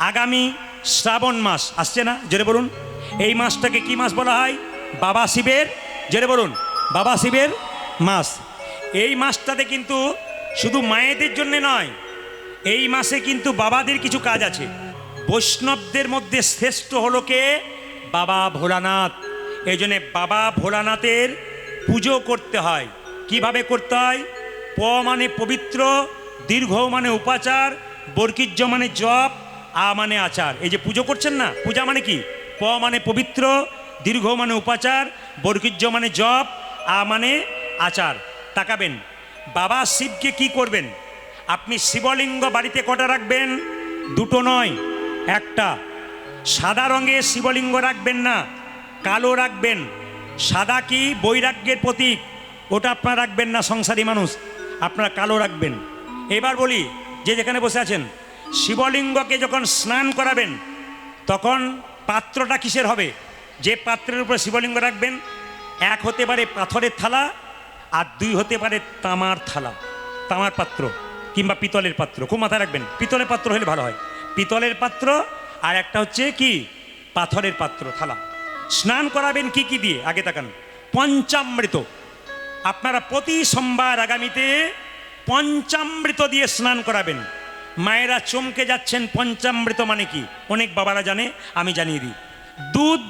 আগামী শ্রাবণ মাস আসছে না, জোরে বলুন। এই মাসটাকে কি মাস বলা হয়? বাবা শিবের, জোরে বলুন, বাবা শিবের মাস। এই মাসটাতে কিন্তু শুধু মায়েদের জন্য নয়, এই মাসে কিন্তু বাবাদের কিছু কাজ আছে। বৈষ্ণবদের মধ্যে শ্রেষ্ঠ হলো কে? বাবা ভোলানাথ। এই জন্যে বাবা ভোলানাথের পুজো করতে হয়। কিভাবে করতে হয়? প মানে পবিত্র, দীর্ঘ মানে উপাচার, বর্কিজ্য মানে জপ, আ মানে আচার। এই যে পুজো করছেন না, পূজা মানে কি? প মানে পবিত্র, দীর্ঘ মানে উপাচার, বর্কিজ্য মানে জপ, আ মানে আচার। তাকাবেন, বাবা শিবকে কি করবেন? আপনি শিবলিঙ্গ বাড়িতে কটা রাখবেন? দুটো নয়, একটা। সাদা রঙের শিবলিঙ্গ রাখবেন না, কালো রাখবেন। সাদা কি? বৈরাগ্যের প্রতীক, ওটা আপনারা রাখবেন না, সংসারী মানুষ, আপনারা কালো রাখবেন। এবার বলি, যে যেখানে বসে আছেন, শিবলিঙ্গকে যখন স্নান করাবেন তখন পাত্রটা কিসের হবে? যে পাত্রের উপরে শিবলিঙ্গ রাখবেন, এক হতে পারে পাথরের থালা, আর দুই হতে পারে তামার থালা, তামার পাত্র কিংবা পিতলের পাত্র। খুব মাথায় রাখবেন, পিতলের পাত্র হলে ভালো হয়। পিতলের পাত্র, আর একটা হচ্ছে কি? পাথরের পাত্র, থালা। স্নান করাবেন কি কি দিয়ে? আগে তাকান, পঞ্চামৃত। আপনারা প্রতি সোমবার আগামীতে পঞ্চামৃত দিয়ে স্নান করাবেন। মায়েরা চমকে যাচ্ছেন, পঞ্চামৃত মানে কি? অনেক বাবারা জানে, আমি জানিয়ে দিই। দুধ,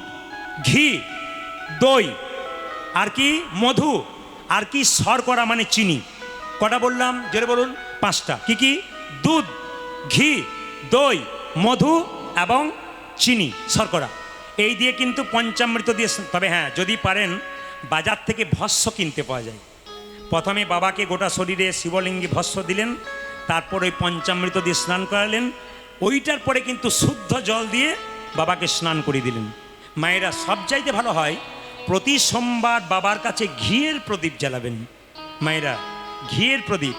ঘি, দই, আর কি? মধু, আর কি? শর্করা মানে চিনি। কটা বললাম? জোরে বলুন। 5টা। কি কি? দুধ, ঘি, দই, মধু এবং চিনি, শর্করা। এই দিয়ে কিন্তু পঞ্চামৃত দিয়ে। তবে হ্যাঁ, যদি পারেন বাজার থেকে ভস্য কিনতে পাওয়া যায়। প্রথমে বাবাকে গোটা শরীরে শিবলিঙ্গে ভস্য দিলেন, তারপর ওই পঞ্চামৃত দিয়ে স্নান করালেন। ওইটার পরে কিন্তু শুদ্ধ জল দিয়ে বাবাকে স্নান করে দিলেন। মায়েরা সবচাইতে ভালো হয় প্রতি সোমবার বাবার কাছে ঘিয়ের প্রদীপ জ্বালাবেন। মায়েরা, ঘিয়ের প্রদীপ,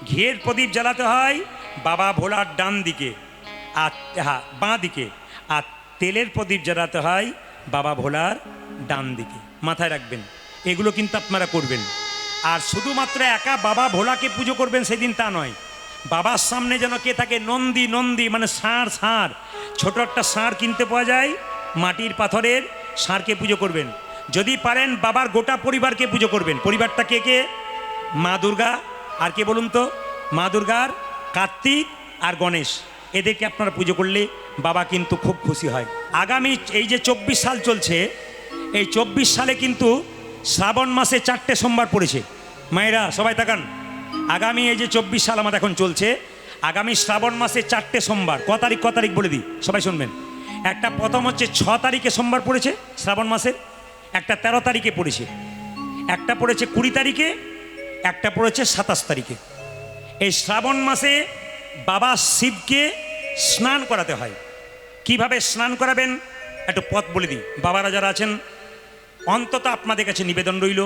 ঘিয়ের প্রদীপ জ্বালাতে হয় বাবা ভোলার ডান দিকে, আর হ্যাঁ বাঁ দিকে, আর তেলের প্রদীপ জ্বালাতে হয় বাবা ভোলার ডান দিকে। মাথায় রাখবেন, এগুলো কিন্তু আপনারা করবেন। আর শুধুমাত্র একা বাবা ভোলাকে পুজো করবেন সেদিন তা নয়, বাবার সামনে যেন কে থাকে? নন্দী, নন্দী মানে ষাঁড়, ষাঁড়। ছোট একটা ষাঁড় কিনতে পাওয়া যায়, মাটির পাথরের ষাঁড়কে পুজো করবেন। যদি পারেন বাবার গোটা পরিবারকে পুজো করবেন। পরিবারটা কে কে? মা দুর্গা, আর কে বলুন তো? মা দুর্গার, কার্তিক আর গণেশ, এদেরকে আপনারা পুজো করলে বাবা কিন্তু খুব খুশি হয়। আগামী এই যে 24 সাল চলছে, এই 24 সালে কিন্তু শ্রাবণ মাসে 4টে সোমবার পড়েছে। মায়েরা সবাই তাকান, আগামী এই যে 24 সাল আমার এখন চলছে, আগামী শ্রাবণ মাসে 4টে সোমবার। ক তারিখ ক তারিখ বলে দিই, সবাই শুনবেন। একটা প্রথম হচ্ছে 6 তারিখে সোমবার পড়েছে শ্রাবণ মাসের, একটা 13 তারিখে পড়েছে, একটা পড়েছে 20 তারিখে, একটা পড়েছে 27 তারিখে। এই শ্রাবণ মাসে বাবা শিবকে স্নান করাতে হয়। কিভাবে স্নান করাবেন একটু পথ বলে দিই। বাবারা যারা আছেন, অন্তত আপনাদের কাছে নিবেদন রইল,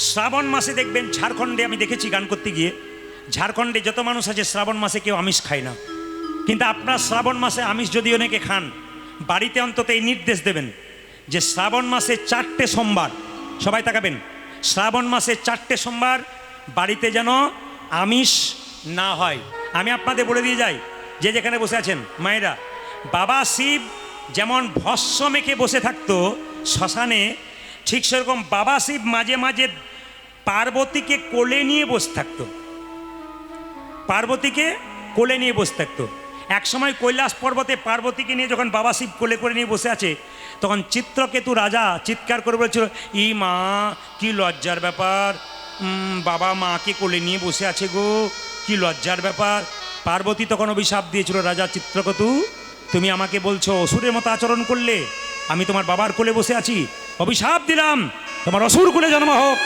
শ্রাবণ মাসে দেখবেন ঝাড়খণ্ডে, আমি দেখেছি গান করতে গিয়ে, ঝাড়খণ্ডে যত মানুষ আছে শ্রাবণ মাসে কেউ আমিষ খায় না। কিন্তু আপনার শ্রাবণ মাসে আমিষ যদি অনেকে খান, বাড়িতে অন্তত এই নির্দেশ দেবেন যে শ্রাবণ মাসে 4টে সোমবার, সবাই তাকাবেন, শ্রাবণ মাসে 4টে সোমবার বাড়িতে যেন আমিষ না হয়। আমি আপনাদের বলে দিয়ে যাই, যে যেখানে বসে আছেন মায়েরা, বাবা শিব যেমন ভস্য মেখে বসে থাকতো শ্মশানে, ঠিক সেরকম বাবা শিব মাঝে মাঝে পার্বতীকে কোলে নিয়ে বসে থাকতো, পার্বতীকে কোলে নিয়ে বসে থাকতো। এক সময় কৈলাস পর্বতে পার্বতীকে নিয়ে যখন বাবা শিব কোলে করে নিয়ে বসে আছে, তখন চিত্রকেতু রাজা চিৎকার করে বলেছিল, ই মা, কি লজ্জার ব্যাপার, বাবা মাকে কোলে নিয়ে বসে আছে গো, কি লজ্জার ব্যাপার। পার্বতী তখন অভিশাপ দিয়েছিল, রাজা চিত্রকেতু, তুমি আমাকে বলছো অসুরের মতো আচরণ করলে, আমি তোমার বাবার কোলে বসে আছি, অভিশাপ দিলাম তোমার অসুর কোলে জন্ম হোক।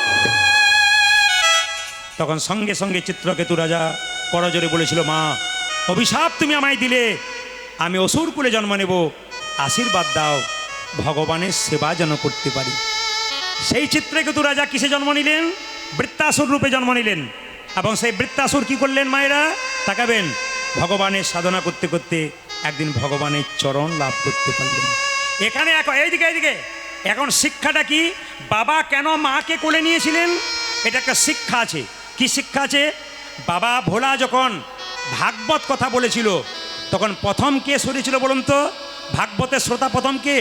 তখন সঙ্গে সঙ্গে চিত্রকেতু রাজা করজোরে বলেছিল, মা, অভিশাপ তুমি আমায় দিলে, আমি অসুর কুলে জন্ম নেব, আশীর্বাদ দাও ভগবানের সেবা যেন করতে পারি। সেই চিত্রকেতু রাজা কিসে জন্ম নিলেন? বৃত্তাসুর রূপে জন্ম নিলেন। এবং সেই বৃত্তাসুর কি করলেন মায়েরা? তাকাবেন, ভগবানের সাধনা করতে করতে একদিন ভগবানের চরণ লাভ করতে পারলেন। এখানে এইদিকে এইদিকে এখন শিক্ষাটা কি? বাবা কেন মাকে কোলে নিয়েছিলেন? এটা একটা শিক্ষা আছে। কি শিক্ষা আছে? বাবা ভোলা যখন ভাগবত কথা বলেছিল, তখন প্রথম কে সরেছিল বলুন তো? ভাগবতের শ্রোতা প্রথম কে?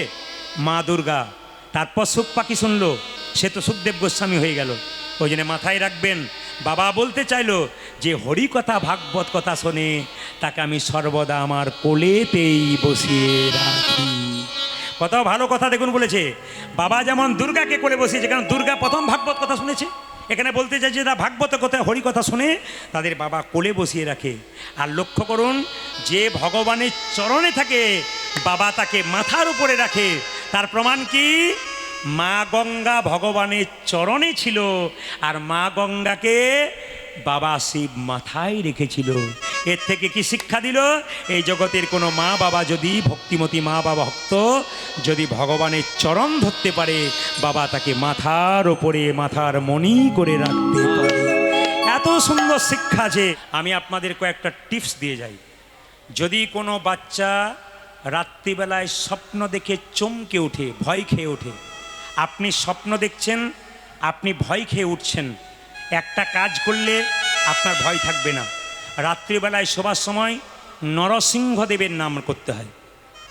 মা দুর্গা। তারপর সুখ পাখি শুনলো, সে তো সুখদেব গোস্বামী হয়ে গেল। ওই জন্য মাথায় রাখবেন, বাবা বলতে চাইলো যে হরি কথা ভাগবত কথা শোনে তাকে আমি সর্বদা আমার কোলেতেই বসিয়ে রাখি। কত ভালো কথা দেখুন বলেছে। বাবা যেমন দুর্গাকে কোলে বসিয়েছে, কারণ দুর্গা প্রথম ভাগবত কথা শুনেছে। এখানে বলতে চাই যে যারা ভাগবত কথা হরি কথা শুনে তাদের বাবা কোলে বসিয়ে রাখে। আর লক্ষ্য করুন, যে ভগবানের চরণে থাকে বাবা তাকে মাথার উপরে রাখে। তার প্রমাণ কি? মা গঙ্গা ভগবানের চরণে ছিল, আর মা গঙ্গাকে বাবা শিব মাথায় রেখেছিল। এর থেকে কি শিক্ষা দিল? এই জগতের কোনো মা বাবা যদি ভক্তিমতী মা বাবা ভক্ত যদি ভগবানের চরণ ধরতে পারে, বাবা তাকে মাথার ওপরে মাথার মণি করে রাখতে পারে। এত সুন্দর শিক্ষা যে আমি আপনাদের কয়েকটা টিপস দিয়ে যাই। যদি কোনো বাচ্চা রাত্রিবেলায় স্বপ্ন দেখে চমকে ওঠে, ভয় খেয়ে ওঠে, আপনি স্বপ্ন দেখছেন, আপনি ভয় খেয়ে উঠছেন, একটা কাজ করলে আপনার ভয় থাকবে না। রাত্রিবেলায় শোবার সময় নরসিংহদেবের নাম করতে হয়।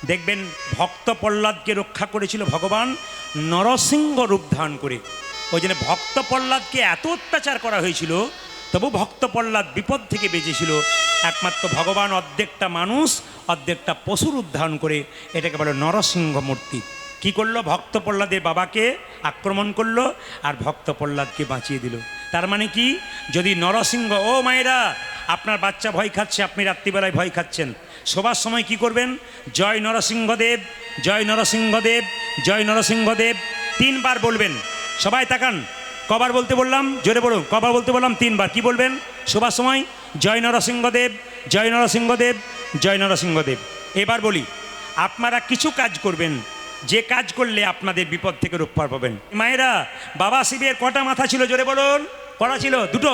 দেখবেন ভক্ত প্রহ্লাদকে রক্ষা করেছিল ভগবান নরসিংহ রূপ ধারণ করে। ওই জন্য ভক্ত প্রহ্লাদকে এত অত্যাচার করা হয়েছিল, তবু ভক্ত প্রহ্লাদ বিপদ থেকে বেঁচেছিল। একমাত্র ভগবান অর্ধেকটা মানুষ অর্ধেকটা পশুর উদ্ধারণ করে, এটাকে বলে নরসিংহ মূর্তি। কি করলো? ভক্ত প্রহ্লাদের বাবাকে আক্রমণ করলো আর ভক্ত প্রহ্লাদকে বাঁচিয়ে দিল। তার মানে কি? যদি নরসিংহ, ও মায়েরা আপনার বাচ্চা ভয় খাচ্ছে, আপনি রাত্রিবেলায় ভয় খাচ্ছেন, শোবার সময় কি করবেন? জয় নরসিংহদেব, জয় নরসিংহদেব, জয় নরসিংহদেব 3 বার বলবেন। সবাই তাকান, কবার বলতে বললাম? জোরে বলুন, কবার বলতে বললাম? 3 বার। কি বলবেন শোবার সময়? জয় নরসিংহদেব, জয় নরসিংহদেব, জয় নরসিংহদেব। এবার বলি, আপনারা কিছু কাজ করবেন, যে কাজ করলে আপনাদের বিপদ থেকে রক্ষা পাবেন। মায়েরা, বাবা শিবের কটা মাথা ছিল? জোরে বলুন। কটা ছিল? 2টো।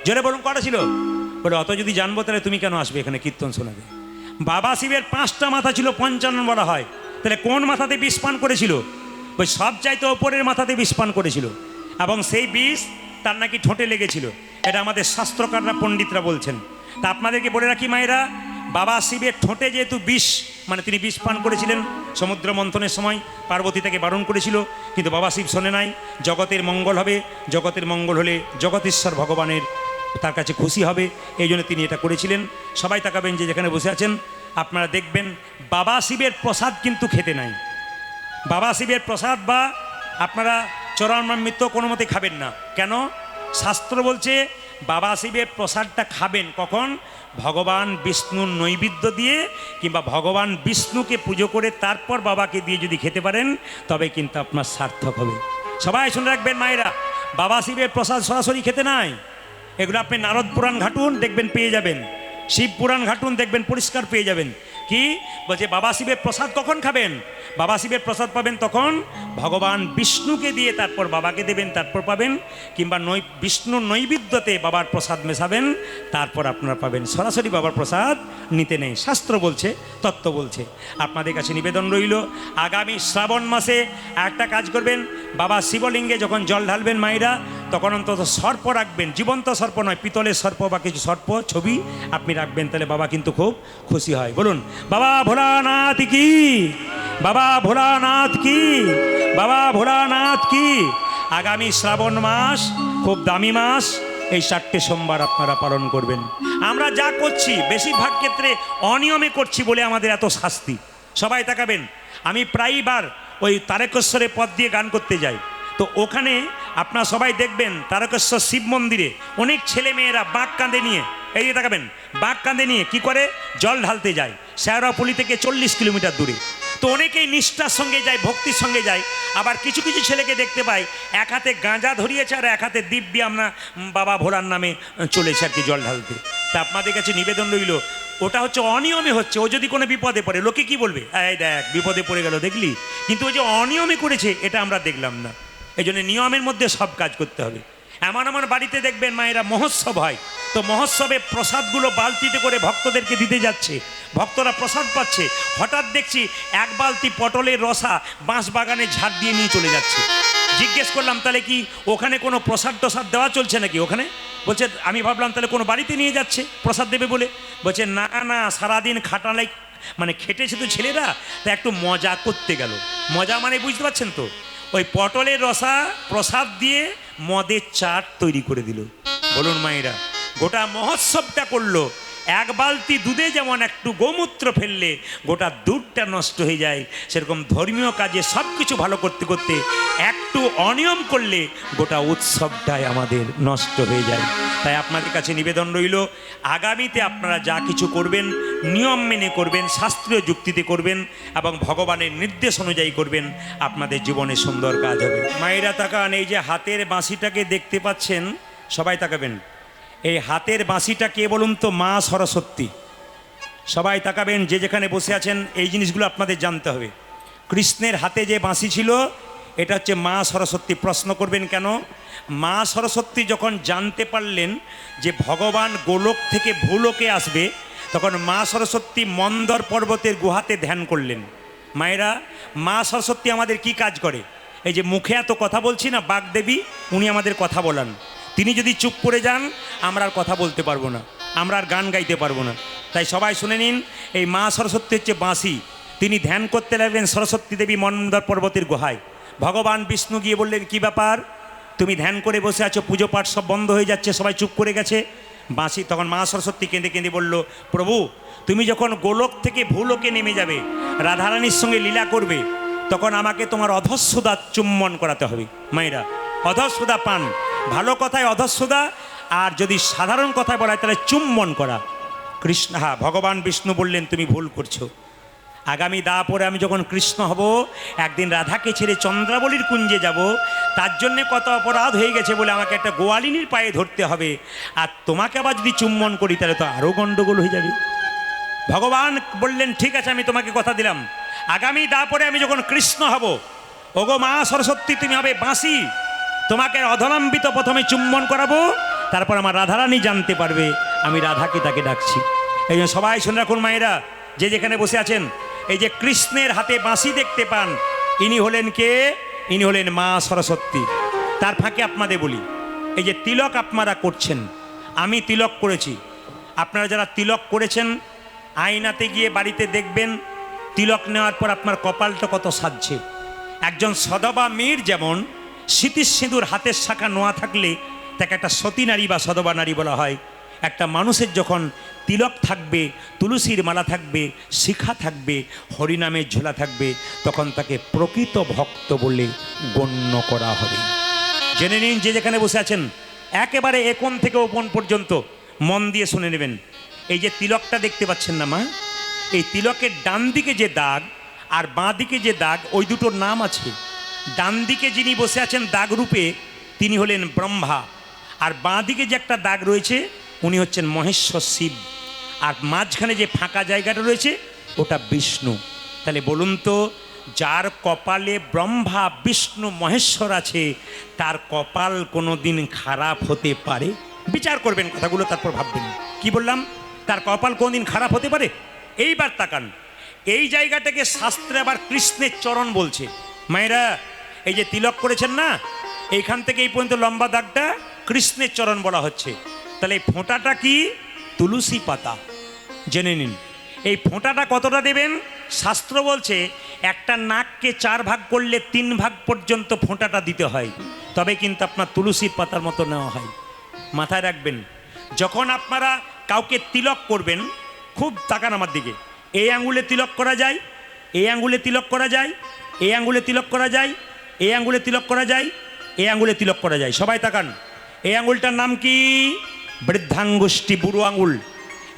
জোরে বলুন, কটা ছিল? বলে অত যদি জানবো তাহলে তুমি কেন আসবে এখানে কীর্তন শোনাবে? বাবা শিবের 5টা মাথা ছিল, 55 বলা হয়। তাহলে কোন মাথাতে বিষ পান করেছিল? ওই সব চাইতে ওপরের মাথাতে বিষ পান করেছিল, এবং সেই বিষ তার নাকি ঠোঁটে লেগেছিল। এটা আমাদের শাস্ত্রকাররা পণ্ডিতরা বলছেন। তা আপনাদেরকে বলে রাখি মায়েরা, বাবা শিবের ঠোঁটে যেহেতু বিষ, মানে তিনি বিষ পান করেছিলেন, সমুদ্র মন্থনের সময় পার্বতী তাকে বারণ করেছিল, কিন্তু বাবা শিব শোনে নাই। জগতের মঙ্গল হবে, জগতের মঙ্গল হলে জগতেশ্বর ভগবানের তার কাছে খুশি হবে, এই জন্য তিনি এটা করেছিলেন। সবাই তাকাবেন যে যেখানে বসে আছেন, আপনারা দেখবেন বাবা শিবের প্রসাদ কিন্তু খেতে নাই। বাবা শিবের প্রসাদ বা আপনারা চরণামৃত কোনো মতে খাবেন না। কেন? শাস্ত্র বলছে বাবা শিবের প্রসাদটা খাবেন কখন? ভগবান বিষ্ণুর নৈবেদ্য দিয়ে কিংবা ভগবান বিষ্ণুকে পুজো করে তারপর বাবাকে দিয়ে যদি খেতে পারেন, তবে কিন্তু আপনার সার্থক হবে। সবাই শুনে রাখবেন মায়েরা, বাবা শিবের প্রসাদ সরাসরি খেতে নাই। এগুলো আপনি নারদ পুরাণ ঘাটুন, দেখবেন পেয়ে যাবেন। শিব পুরাণ ঘাটুন, দেখবেন পরিষ্কার পেয়ে যাবেন। কি বলছে? বাবা শিবের প্রসাদ কখন খাবেন? বাবা শিবের প্রসাদ পাবেন তখন ভগবান বিষ্ণুকে দিয়ে তারপর বাবাকে দেবেন, তারপর পাবেন। কিংবা বিষ্ণুর নৈবেদ্যতে বাবার প্রসাদ মেশাবেন, তারপর আপনারা পাবেন। সরাসরি বাবার প্রসাদ নিতে নেই, শাস্ত্র বলছে, তত্ত্ব বলছে। আপনাদের কাছে নিবেদন রইল, আগামী শ্রাবণ মাসে একটা কাজ করবেন, বাবা শিবলিঙ্গে যখন জল ঢালবেন মায়েরা, তখন অন্তত সর্প রাখবেন। জীবন্ত সর্প নয়, পিতলের সর্প বা কিছু সর্প ছবি আপনি রাখবেন, তাহলে বাবা কিন্তু খুব খুশি হয়। বলুন বাবা ভোলানাথ কি, বাবা ভোলানাথ কি, বাবা ভোলানাথ কি। আগামী শ্রাবণ মাস খুব দামি মাস, এই 4টে সোমবার আপনারা পালন করবেন। আমরা যা করছি বেশিরভাগ ক্ষেত্রে অনিয়মে করছি বলে আমাদের এত শাস্তি। সবাই তাকাবেন, আমি প্রায়বার ওই তারকেশ্বরের পথ দিয়ে গান করতে যাই, তো ওখানে আপনারা সবাই দেখবেন তারকেশ্বর শিব মন্দিরে অনেক ছেলে মেয়েরা বাঁক কাঁধে নিয়ে, এই যে তাকাবেন, বাঁক কাঁধে নিয়ে কি করে? জল ঢালতে যায় শেওড়াফুলি থেকে 40 কিলোমিটার দূরে। তো অনেকেই নিষ্ঠার সঙ্গে যায়, ভক্তির সঙ্গে যায়। আবার কিছু কিছু ছেলেকে দেখতে পাই এক হাতে গাঁজা ধরিয়েছে আর এক হাতে দিব্যি আমরা বাবা ভোলার নামে চলেছে আর কি জল ঢালতে। তা আপনাদের কাছে নিবেদন রইল, ওটা হচ্ছে অনিয়মে হচ্ছে। ও যদি কোনো বিপদে পড়ে, লোকে কি বলবে? এই দেখ বিপদে পড়ে গেল, দেখলি? কিন্তু ও যে অনিয়মে করেছে এটা আমরা দেখলাম না। এই জন্য নিয়মের মধ্যে সব কাজ করতে হবে। এমন এমন বাড়িতে দেখবেন মায়েরা মহোৎসব হয়, তো মহোৎসবে প্রসাদগুলো বালতিতে করে ভক্তদেরকে দিতে যাচ্ছে, ভক্তরা প্রসাদ পাচ্ছে। হঠাৎ দেখছি 1 বালতি পটলের রসা বাঁশ বাগানে ঝাড় দিয়ে নিয়ে চলে যাচ্ছে। জিজ্ঞেস করলাম তাহলে কি ওখানে কোনো প্রসাদ টসাদ দেওয়া চলছে নাকি ওখানে? বলছে আমি ভাবলাম তাহলে কোনো বাড়িতে নিয়ে যাচ্ছে প্রসাদ দেবে বলে। বলছে না না, সারাদিন খাটালাই মানে খেটেছে তো ছেলেরা, তা একটু মজা করতে গেল। মজা মানে বুঝতে পারছেন তো, ওই পটলের রসা প্রসাদ দিয়ে মদের চাট তৈরি করে দিল। বলুন মায়েরা, গোটা মহোৎসবটা করলো। এক বালতি দুধে যেমন একটু গোমূত্র ফেললে গোটা দুধটা নষ্ট হয়ে যায়, সেরকম ধর্মীয় কাজে সব কিছু ভালো করতে করতে একটু অনিয়ম করলে গোটা উৎসবটাই আমাদের নষ্ট হয়ে যায়। তাই আপনাদের কাছে নিবেদন রইল, আগামীতে আপনারা যা কিছু করবেন নিয়ম মেনে করবেন, শাস্ত্রীয় যুক্তিতে করবেন এবং ভগবানের নির্দেশ অনুযায়ী করবেন, আপনাদের জীবনে সুন্দর কাজ হবে। মায়েরা তাকান, এই যে হাতের বাঁশিটাকে দেখতে পাচ্ছেন, সবাই তাকাবেন। এই হাতের বাঁশিটা কে বলুন তো? মা সরস্বতী। সবাই তাকাবেন, যে যেখানে বসে আছেন এই জিনিসগুলো আপনাদের জানতে হবে। কৃষ্ণের হাতে যে বাঁশি ছিল এটা হচ্ছে মা সরস্বতী। প্রশ্ন করবেন কেন? মা সরস্বতী যখন জানতে পারলেন যে ভগবান গোলক থেকে ভূলোকে আসবে, তখন মা সরস্বতী মন্দর পর্বতের গুহাতে ধ্যান করলেন। মায়েরা, মা সরস্বতী আমাদের কি কাজ করে? এই যে মুখে এত কথা বলছি না, বাগদেবী, উনি আমাদের কথা বলান। তিনি যদি চুপ করে যান আমরা আর কথা বলতে পারবো না, আমরা আর গান গাইতে পারবো না। তাই সবাই শুনে নিন, এই মা সরস্বতী হচ্ছে বাঁশি। তিনি ধ্যান করতে লাগলেন সরস্বতী দেবী মন্দর পর্বতের গুহায়। ভগবান বিষ্ণু গিয়ে বললেন, কি ব্যাপার, তুমি ধ্যান করে বসে আছো, পুজো পাঠ সব বন্ধ হয়ে যাচ্ছে, সবাই চুপ করে গেছে। বাঁশি তখন মা সরস্বতী কেঁদে কেঁদে বলল, প্রভু তুমি যখন গোলক থেকে ভূলোকে নেমে যাবে, রাধারানীর সঙ্গে লীলা করবে, তখন আমাকে তোমার অধঃসুধা চুম্বন করাতে হবে। মায়েরা, অধঃসুধা পান, ভালো কথায় অধঃসুধা, আর যদি সাধারণ কথায় বলা হয় তাহলে চুম্বন করা। কৃষ্ণ, হ্যাঁ, ভগবান বিষ্ণু বললেন তুমি ভুল করছো। আগামী পরে আমি যখন কৃষ্ণ হব, একদিন রাধাকে ছেড়ে চন্দ্রাবলীর কুঞ্জে যাব, তার জন্যে কত অপরাধ হয়ে গেছে বলে আমাকে একটা গোয়ালিনীর পায়ে ধরতে হবে, আর তোমাকে আবার যদি চুম্বন করি তাহলে তো আরও গণ্ডগোল হয়ে যাবে। ভগবান বললেন, ঠিক আছে, আমি তোমাকে কথা দিলাম, আগামী পরে আমি যখন কৃষ্ণ হব, ওগো মা সরস্বতী তুমি হবে বাঁশি, তোমাকে অধলম্বিত প্রথমে চুম্বন করাবো, তারপর আমার রাধারানী জানতে পারবে আমি রাধাকে তাকে ডাকছি। এই জন্য সবাই শুনে রাখুন মায়েরা, যে যেখানে বসে আছেন, এই যে কৃষ্ণের হাতে বাঁশি দেখতে পান, ইনি হলেন কে? ইনি হলেন মা সরস্বতী। তার ফাঁকে আপনাদের বলি, এই যে তিলক আপনারা করছেন, আমি তিলক করেছি, আপনারা যারা তিলক করেছেন আয়নাতে গিয়ে বাড়িতে দেখবেন তিলক নেওয়ার পর আপনার কপালটা কত সাজছে। একজন সদবা মেয়ের যেমন স্মৃতির সিঁদুর হাতের শাখা নোয়া থাকলে তাকে একটা সতী নারী বা সদবা নারী বলা হয়, একটা মানুষের যখন তিলক থাকবে, তুলসীর মালা থাকবে, শিখা থাকবে, হরিনামের ঝোলা থাকবে, তখন তাকে প্রকৃত ভক্ত বলে গণ্য করা হবে। জেনে নিন, যে যেখানে বসে আছেন একেবারে একন থেকে ওপন পর্যন্ত মন দিয়ে শুনে নেবেন। এই যে তিলকটা দেখতে পাচ্ছেন না মা, এই তিলকের ডান দিকে যে দাগ আর বাঁ দিকে যে দাগ, ওই দুটোর নাম আছে। ডান দিকে যিনি বসে আছেন দাগ রূপে, তিনি হলেন ব্রহ্মা, আর বাঁ দিকে যে একটা দাগ রয়েছে উনি হচ্ছেন মহেশ্বর শিব, আর মাঝখানে যে ফাঁকা জায়গাটা রয়েছে ওটা বিষ্ণু। তাহলে বলুন তো, যার কপালে ব্রহ্মা বিষ্ণু মহেশ্বর আছে, তার কপাল কোনো দিন খারাপ হতে পারে? বিচার করবেন কথাগুলো, তারপর ভাববেন। কি বললাম? তার কপাল কোনদিন খারাপ হতে পারে? এইবার তাকান, এই জায়গাটাকে শাস্ত্রে আবার কৃষ্ণের চরণ বলছে। মায়েরা, এই যে তিলক করেছেন না, এইখান থেকে এই পর্যন্ত লম্বা দাগটা কৃষ্ণের চরণ বলা হচ্ছে। তাহলে এই ফোঁটাটা কি? তুলসী পাতা। জেনে নিন, এই ফোঁটাটা কতটা দেবেন? শাস্ত্র বলছে একটা নাককে 4 ভাগ করলে 3 ভাগ পর্যন্ত ফোঁটাটা দিতে হয়, তবে কিন্তু আপনার তুলসী পাতার মতো নেওয়া হয়। মাথায় রাখবেন, যখন আপনারা কাউকে তিলক করবেন, খুব তাকান আমার দিকে, এই আঙ্গুলে তিলক করা যায়, এই আঙ্গুলে তিলক করা যায়, এই আঙ্গুলে তিলক করা যায়, এই আঙ্গুলে তিলক করা যায়, এই আঙ্গুলে তিলক করা যায়। সবাই তাকান, এই আঙ্গুলটার নাম কি? বৃদ্ধাঙ্গুষ্টি, বুড়ো আঙ্গুল।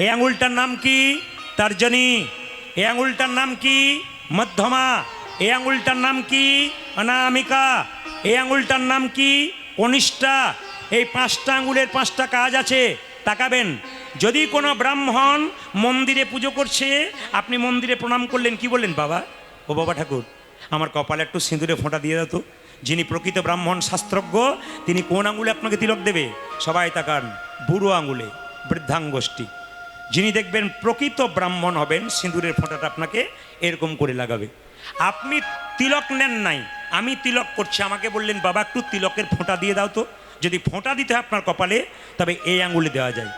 এই আঙ্গুলটার নাম কি? তর্জনী। এই আঙ্গুলটার নাম কি? মধ্যমা। এই আঙ্গুলটার নাম কি? অনামিকা। এই আঙ্গুলটার নাম কি? কনিষ্ঠা। এই 5টা আঙ্গুলের 5টা কাজ আছে, তাকাবেন। যদি কোনো ব্রাহ্মণ মন্দিরে পুজো করছে, আপনি মন্দিরে প্রণাম করলেন, কি বললেন? বাবা, ও বাবা ঠাকুর, আমার কপালে একটু সিঁদুরে ফোঁটা দিয়ে দাও তো। যিনি প্রকৃত ব্রাহ্মণ শাস্ত্রজ্ঞ, তিনি কোন আঙুলে আপনাকে তিলক দেবে? সবাই তাকান, বুড়ো আঙুলে, বৃদ্ধাঙ্গুষ্টি। যিনি দেখবেন প্রকৃত ব্রাহ্মণ হবেন, সিঁদুরের ফোঁটাটা আপনাকে এরকম করে লাগাবে। আপনি তিলক নেন নাই, আমি তিলক করছি, আমাকে বললেন বাবা একটু তিলকের ফোঁটা দিয়ে দাও তো। যদি ফোঁটা দিতে হয় আপনার কপালে, তবে এই আঙ্গুলে দেওয়া যায়।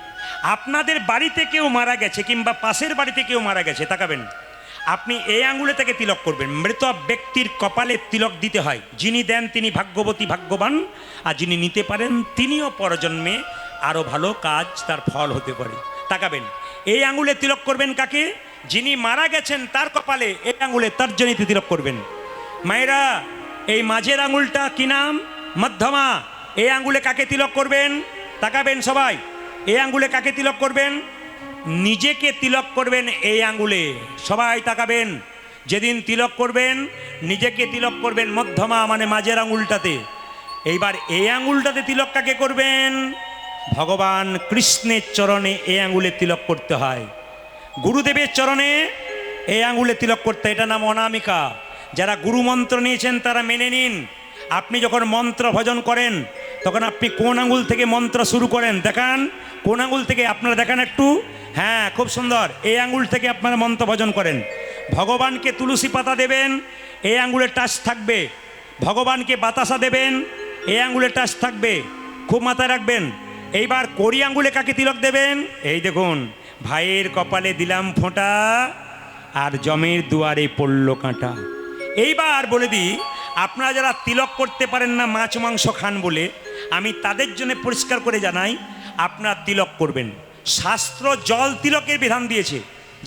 আপনাদের বাড়িতে কেউ মারা গেছে কিংবা পাশের বাড়িতে কেউ মারা গেছে, তাকাবেন, আপনি এই আঙ্গুলে থেকে তিলক করবেন। মৃত ব্যক্তির কপালে তিলক দিতে হয়। যিনি দেন তিনি ভাগ্যবতী, ভাগ্যবান, আর যিনি নিতে পারেন তিনিও পরজন্মে আরও ভালো কাজ তার ফল হতে পারে। তাকাবেন, এই আঙ্গুলে তিলক করবেন কাকে? যিনি মারা গেছেন তার কপালে এই আঙ্গুলে তর্জনীতে তিলক করবেন। মায়েরা, এই মাঝের আঙুলটা কি নাম? মধ্যমা। এই আঙ্গুলে কাকে তিলক করবেন? তাকাবেন সবাই, এই আঙ্গুলে কাকে তিলক করবেন? নিজেকে তিলক করবেন এই আঙ্গুলে। সবাই তাকাবেন, যেদিন তিলক করবেন নিজেকে তিলক করবেন মধ্যমা মানে মাঝের আঙুলটাতে। এইবার এই আঙুলটাতে তিলক কাকে করবেন? ভগবান কৃষ্ণের চরণে এই আঙুলে তিলক করতে হয়। গুরুদেবের চরণে এই আঙুলে তিলক করতে, এটা নাম অনামিকা। যারা গুরু মন্ত্র নিয়েছেন তারা মেনে নিন। আপনি যখন মন্ত্র ভজন করেন তখন আপনি কোন আঙুল থেকে মন্ত্র শুরু করেন দেখান। কোন আঙুল থেকে আপনারা দেখান একটু। হ্যাঁ, খুব সুন্দর। এই আঙুল থেকে আপনারা মন্ত্র ভজন করেন। ভগবানকে তুলসী পাতা দেবেন, এই আঙুলে টাচ থাকবে। ভগবানকে বাতাসা দেবেন, এই আঙুলে টাচ থাকবে। খুব মাথায় রাখবেন। এইবার কড়ি আঙুলে কাকে তিলক দেবেন? এই দেখুন, ভাইয়ের কপালে দিলাম ফোঁটা আর জমের দুয়ারে পড়ল কাঁটা। এইবার বলে দিই, আপনারা যারা তিলক করতে পারেন না, মাছ মাংস খান বলে, আমি তাদের জন্য পরিষ্কার করে জানাই, আপনারা তিলক করবেন। শাস্ত্র জল তিলকের বিধান দিয়েছে।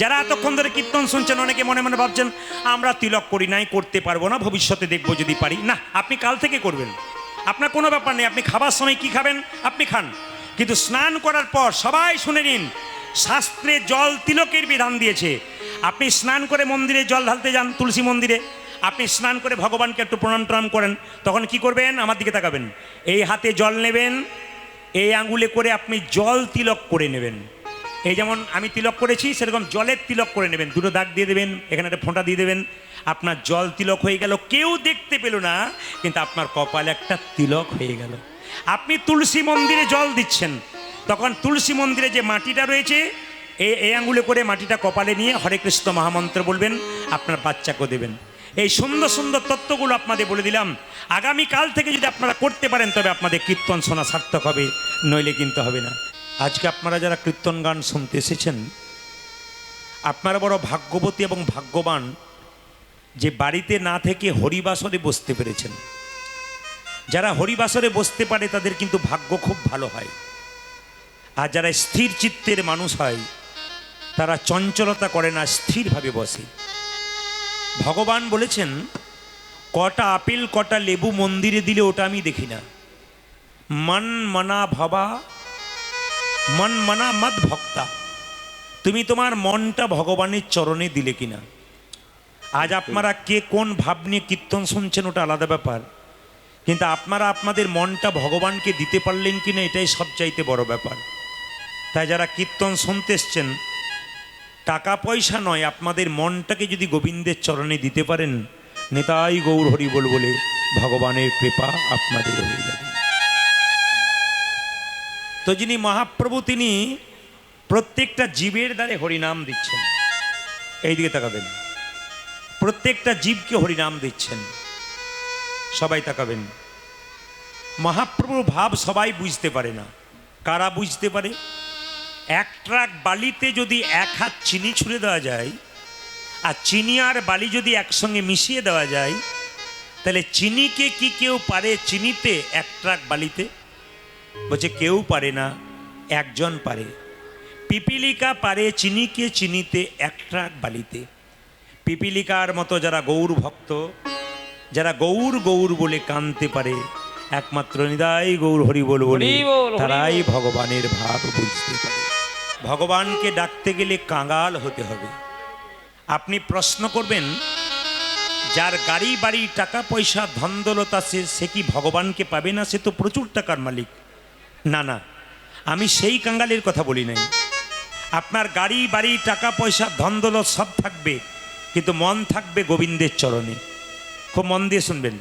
যারা এতক্ষণ ধরে কীর্তন শুনছেন, অনেকে মনে মনে ভাবছেন আমরা তিলক করি নাই, করতে পারবো না, ভবিষ্যতে দেখবো যদি পারি। না, আপনি কাল থেকে করবেন, আপনার কোনো ব্যাপার নেই। আপনি খাবার সময় কি খাবেন আপনি খান, কিন্তু স্নান করার পর সবাই শুনে নিন, শাস্ত্রে জল তিলকের বিধান দিয়েছে। আপনি স্নান করে মন্দিরে জল ঢালতে যান, তুলসী মন্দিরে, আপনি স্নান করে ভগবানকে একটু প্রণাম টনাম করেন, তখন কি করবেন? আমার দিকে তাকাবেন। এই হাতে জল নেবেন, এই আঙ্গুলে করে আপনি জল তিলক করে নেবেন। এই যেমন আমি তিলক করেছি সেরকম জলের তিলক করে নেবেন। দুটো দাগ দিয়ে দেবেন, এখানে একটা ফোঁটা দিয়ে দেবেন। আপনার জল তিলক হয়ে গেল, কেউ দেখতে পেল না, কিন্তু আপনার কপালে একটা তিলক হয়ে গেল। আপনি তুলসী মন্দিরে জল দিচ্ছেন, তখন তুলসী মন্দিরে যে মাটিটা রয়েছে এই আঙ্গুলে করে মাটিটা কপালে নিয়ে হরে কৃষ্ণ মহামন্ত্র বলবেন, আপনার বাচ্চাকেও দেবেন। এই সুন্দর সুন্দর তত্ত্বগুলো আপনাদের বলে দিলাম। আগামীকাল থেকে যদি আপনারা করতে পারেন তবে আপনাদের কীর্তন শোনা সার্থক হবে, নইলে কিন্তু হবে না। আজকে আপনারা যারা কীর্তন গান শুনতে এসেছেন, আপনারা বড় ভাগ্যবতী এবং ভাগ্যবান যে বাড়িতে না থেকে হরিবাসরে বসতে পেরেছেন। যারা হরিবাসরে বসতে পারে তাদের কিন্তু ভাগ্য খুব ভালো হয়। আর যারা স্থির চিত্তের মানুষ হয় তারা চঞ্চলতা করে না, স্থিরভাবে বসে। ভগবান বলেছেন, কটা আপেল কটা লেবু মন্দিরে দিলে ওটা আমি দেখি না, মন মনা ভবা মন মনা মদ ভক্তা। তুমি তোমার মনটা ভগবানের চরণে দিলে কিনা। আজ আপনারা কে কোন ভাব নিয়ে কীর্তন শুনছেন ওটা আলাদা ব্যাপার, কিন্তু আপনারা আপনাদের মনটা ভগবানকে দিতে পারলেন কিনা এটাই সবচাইতে বড় ব্যাপার। তাই যারা কীর্তন শুনতে এসছেন, টাকা পয়সা নয়, আপনাদের মনটাকে যদি গোবিন্দের চরণে দিতে পারেন, নেতাই গৌর হরি বল বলে ভগবানের কৃপা আপনাদের হয়ে যাবে। তো যিনি মহাপ্রভু তিনি প্রত্যেকটা জীবের দ্বারে হরিনাম দিচ্ছেন। এইদিকে তাকাবেন, প্রত্যেকটা জীবকে হরিনাম দিচ্ছেন। সবাই তাকাবেন। মহাপ্রভুর ভাব সবাই বুঝতে পারে না। কারা বুঝতে পারে? এক ট্রাক বালিতে যদি এক হাত চিনি ছুঁড়ে দেওয়া যায়, আর চিনি আর বালি যদি একসঙ্গে মিশিয়ে দেওয়া যায়, তাহলে চিনিকে কি কেউ পারে চিনিতে এক ট্রাক বালিতে? বলছে কেউ পারে না, একজন পারে। পিপিলিকা পারে চিনিকে চিনিতে এক ট্রাক বালিতে। পিপিলিকার মতো যারা গৌর ভক্ত, যারা গৌর গৌর বলে কানতে পারে, একমাত্র নিদাই গৌর হরি বল বলে, তারাই ভগবানের ভাব বুঝতে পারে। ভগবানকে ডাকতে গেলে কাঙাল হতে হবে। আপনি প্রশ্ন করবেন, যার গাড়ি বাড়ি টাকা পয়সা ধন দৌলত আছে সে কি ভগবানকে পাবে না? সে তো প্রচুর টাকার মালিক। না না, আমি সেই কাঙালের কথা বলি নাই। আপনার গাড়ি বাড়ি টাকা পয়সা ধন দৌলত সব থাকবে, কিন্তু মন থাকবে গোবিন্দের চরণে। খুব মন দিয়ে শুনবেন।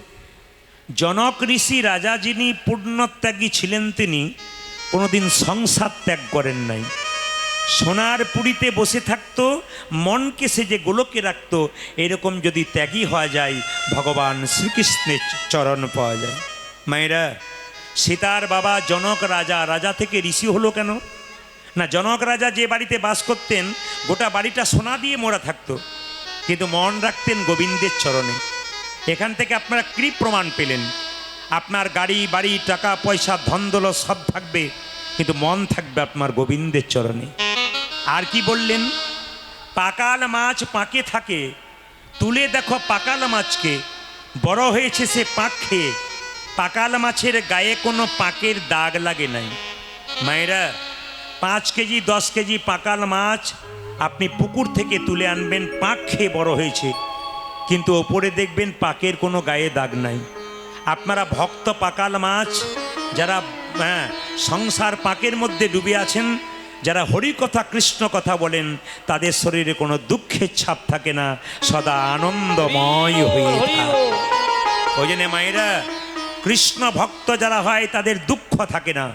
জনক ঋষি রাজা যিনি পূর্ণত্যাগী ছিলেন, তিনি কোনোদিন সংসার ত্যাগ করেন নাই। সোনার পুরীতে বসে থাকতো, মনকে সে যে গোলকে রাখতো। এরকম যদি ত্যাগী হওয়া যায়, ভগবান শ্রীকৃষ্ণের চরণ পাওয়া যায়। মায়েরা, সীতার বাবা জনক রাজা, রাজা থেকে ঋষি হলো কেন? না, জনক রাজা যে বাড়িতে বাস করতেন গোটা বাড়িটা সোনা দিয়ে মোড়া থাকতো, কিন্তু মন রাখতেন গোবিন্দের চরণে। এখান থেকে আপনারা কি প্রমাণ পেলেন? আপনার গাড়ি বাড়ি টাকা পয়সা ধন দৌলত সব থাকবে, কিন্তু মন থাকবে আপনার গোবিন্দের চরণে। আর কি বললেন? পাকাল মাছ পাকে থাকে, তুলে দেখো পাকাল মাছকে, বড় হয়েছে সে পাক খেয়ে, পাকাল মাছের গায়ে কোনো পাকের দাগ লাগে নাই। মায়েরা, 5 কেজি 10 কেজি পাকাল মাছ আপনি পুকুর থেকে তুলে আনবেন, পাক খেয়ে বড় হয়েছে, কিন্তু ওপরে দেখবেন পাকের কোনো গায়ে দাগ নাই। আপনারা ভক্ত পাকাল মাছ যারা সংসার পাকের মধ্যে ডুবে আছেন, যারা হরি কথা কৃষ্ণ কথা বলেন, তাদের শরীরে কোনো দুঃখের ছাপ থাকে না, সদা আনন্দময় হয়ে থাকে। ওই জন্য মায়েরা, কৃষ্ণ ভক্ত যারা হয় তাদের দুঃখ থাকে না।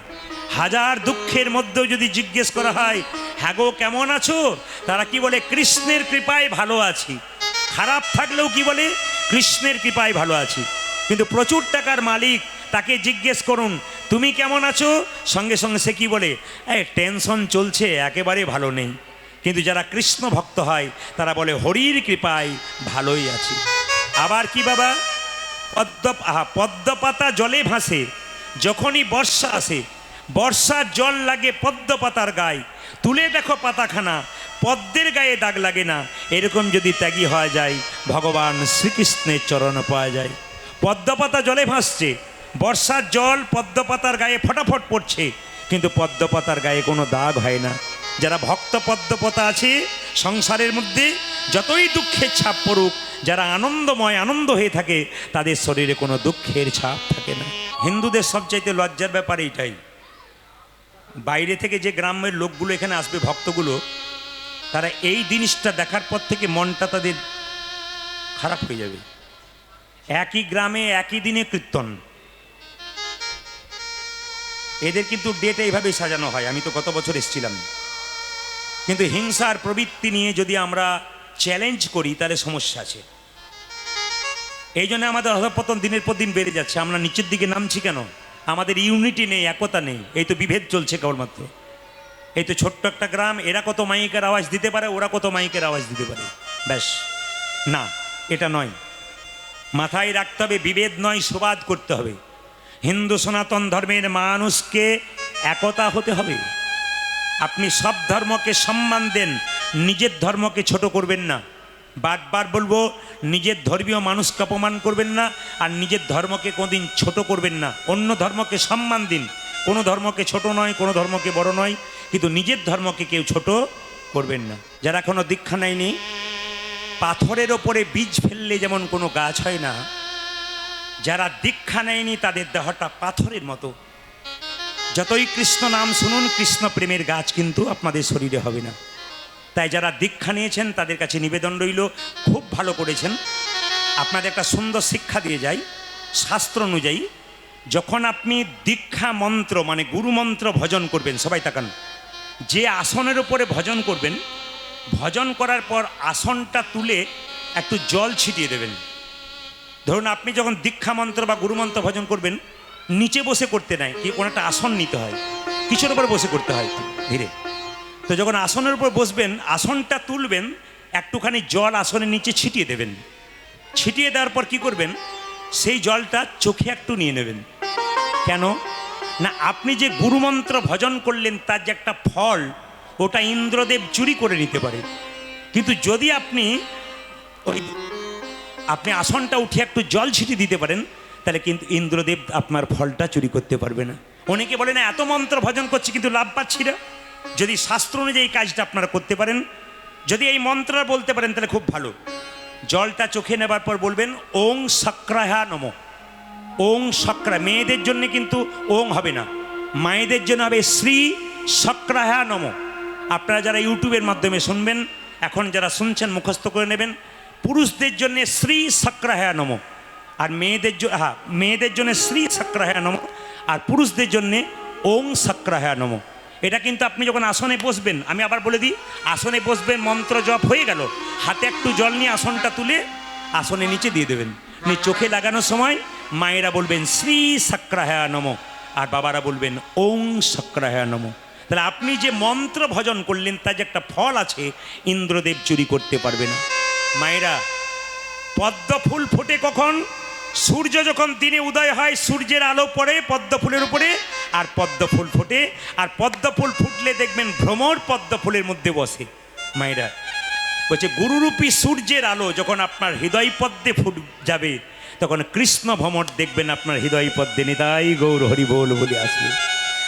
হাজার দুঃখের মধ্যেও যদি জিজ্ঞেস করা হয়, হ্যাঁ গো কেমন আছো, তারা কি বলে? কৃষ্ণের কৃপায় ভালো আছি। খারাপ থাকলেও কি বলে? কৃষ্ণের কৃপায় ভালো আছি। কিন্তু প্রচুর টাকার মালিক, তাকে জিজ্ঞেস করুন তুমি কেমন আছো, সঙ্গে সঙ্গে সে কি বলে? টেনশন চলছে, একেবারে ভালো নেই। কিন্তু যারা কৃষ্ণ ভক্ত হয় তারা বলে হরির কৃপায় ভালোই আছি। আবার কি বাবা? পদ্মপাতা জলে ভাসে, যখনই বর্ষা আসে, বর্ষার জল লাগে পদ্ম পাতার গায়ে, তুলে দেখো পাতাখানা, পদ্মের গায়ে দাগ লাগে না। এরকম যদি ত্যাগী হওয়া যায়, ভগবান শ্রীকৃষ্ণের চরণ পাওয়া যায়। পদ্মপাতা জলে ভাসছে, বর্ষার জল পদ্মপাতার গায়ে ফটাফট পড়ছে, কিন্তু পদ্মপাতার গায়ে কোনো দাগ হয় না। যারা ভক্ত পদ্মপাতা আছে সংসারের মধ্যে, যতই দুঃখের ছাপ পড়ুক, যারা আনন্দময় আনন্দ হয়ে থাকে, তাদের শরীরে কোনো দুঃখের ছাপ থাকে না। হিন্দুদের সবচাইতে লজ্জার ব্যাপার এইটাই, বাইরে থেকে যে গ্রামের লোকগুলো এখানে আসবে, ভক্তগুলো, তারা এই জিনিসটা দেখার পর থেকে মনটা তাদের খারাপ হয়ে যাবে। একই গ্রামে একই দিনে কীর্তন, এদের কিন্তু ডেট এইভাবেই সাজানো হয়। আমি তো গত বছর এসেছিলাম, কিন্তু হিংসার প্রবৃত্তি নিয়ে যদি আমরা চ্যালেঞ্জ করি তাহলে সমস্যা আছে। এই জন্য আমাদের অধঃপতন দিনের পর দিন বেড়ে যাচ্ছে। আমরা নিচের দিকে নামছি কেন? আমাদের ইউনিটি নেই, একতা নেই। এই তো বিভেদ চলছে কেবলমাত্র। এই তো ছোট্ট একটা গ্রাম, এরা কত মাইকের আওয়াজ দিতে পারে, ওরা কত মাইকের আওয়াজ দিতে পারে, ব্যাস। না, এটা নয়। মাথায় রাখতে হবে, বিভেদ নয়, সুবাদ করতে হবে। হিন্দু সনাতন ধর্মের মানুষকে একতা হতে হবে। আপনি সব ধর্মকে সম্মান দেন, নিজের ধর্মকে ছোট করবেন না। বারবার বলবো, নিজের ধর্মীয় মানুষকে অপমান করবেন না, আর নিজের ধর্মকে কোনোদিন ছোট করবেন না। অন্য ধর্মকে সম্মান দিন, কোনো ধর্মকে ছোট নয়, কোনো ধর্মকে বড় নয়, কিন্তু নিজের ধর্মকে কেউ ছোট করবেন না। যারা এখনো দীক্ষা নেয়নি, পাথরের ওপরে বীজ ফেললে যেমন কোনো গাছ হয় না, যারা দীক্ষা নেয়নি তাদের দেহটা পাথরের মতো। যতই কৃষ্ণ নাম শুনুন, কৃষ্ণ প্রেমের গাছ কিন্তু আপনাদের শরীরে হবে না। তাই যারা দীক্ষা নিয়েছেন তাদের কাছে নিবেদন রইল, খুব ভালো করেছেন। আপনাদের একটা সুন্দর শিক্ষা দিয়ে যাই। শাস্ত্র অনুযায়ী যখন আপনি দীক্ষা মন্ত্র মানে গুরু মন্ত্র ভজন করবেন, সবাই তাকান, যে আসনের উপরে ভজন করবেন, ভজন করার পর আসনটা তুলে একটু জল ছিটিয়ে দেবেন। ধরুন আপনি যখন দীক্ষা মন্ত্র বা গুরুমন্ত্র ভজন করবেন, নিচে বসে করতে নাই, কি কোনো একটা আসন নিতে হয়, কিছুর উপর বসে করতে হয় ধীরে। তো যখন আসনের উপর বসবেন, আসনটা তুলবেন, একটুখানি জল আসনের নিচে ছিটিয়ে দেবেন। ছিটিয়ে দেওয়ার পর কি করবেন? সেই জলটা চোখে একটু নিয়ে নেবেন। কেন না, আপনি যে গুরুমন্ত্র ভজন করলেন তার যে একটা ফল, ওটা ইন্দ্রদেব চুরি করে নিতে পারে। কিন্তু যদি আপনি আসনটা উঠে একটু জল ছিটিয়ে দিতে পারেন, তাহলে কিন্তু ইন্দ্রদেব আপনার ফলটা চুরি করতে পারবে না। অনেকে বলে না, এত মন্ত্র ভজন করছি কিন্তু লাভ পাচ্ছি না। যদি শাস্ত্র অনুযায়ী এই কাজটা আপনারা করতে পারেন, যদি এই মন্ত্রটা বলতে পারেন, তাহলে খুব ভালো। জলটা চোখে নেবার পর বলবেন ওং শক্রাহা নমঃ। ওং শক্রা, মেয়েদের জন্য কিন্তু ওং হবে না, মায়েদের জন্য হবে শ্রী শক্রাহা নমঃ। আপনারা যারা ইউটিউবের মাধ্যমে শুনবেন, এখন যারা শুনছেন মুখস্থ করে নেবেন। পুরুষদের জন্য শ্রী শক্রাহা নমঃ, আর মেয়েদের জন্য শ্রী শক্রাহা নমঃ, আর পুরুষদের জন্য ওং শক্রাহা নমঃ। এটা কিন্তু আপনি যখন আসনে বসবেন, আমি আবার বলে দিই, আসনে বসবেন, মন্ত্র জপ হয়ে গেল, হাতে একটু জল নিয়ে আসনটা তুলে আসনের নিচে দিয়ে দেবেন। চোখে লাগানোর সময় মায়েরা বলবেন শ্রী শক্রাহা নমঃ, আর বাবারা বলবেন ওং শক্রায় নমঃ। তাহলে আপনি যে মন্ত্র ভজন করলেন তার যে একটা ফল আছে, ইন্দ্রদেব চুরি করতে পারবে না। মায়েরা, পদ্ম ফুল ফোটে কখন? সূর্য যখন দিনে উদয় হয়, সূর্যের আলো পড়ে পদ্ম ফুলের উপরে, আর পদ্ম ফুল ফোটে। আর পদ্ম ফুল ফুটলে দেখবেন ভ্রমর পদ্ম ফুলের মধ্যে বসে। মায়েরা বলছে, গুরুরূপী সূর্যের আলো যখন আপনার হৃদয় পদ্মে ফুট যাবে, তখন কৃষ্ণ ভ্রমর দেখবেন আপনার হৃদয় পদ্মে নিতাই গৌর হরি বল বলে আসবে।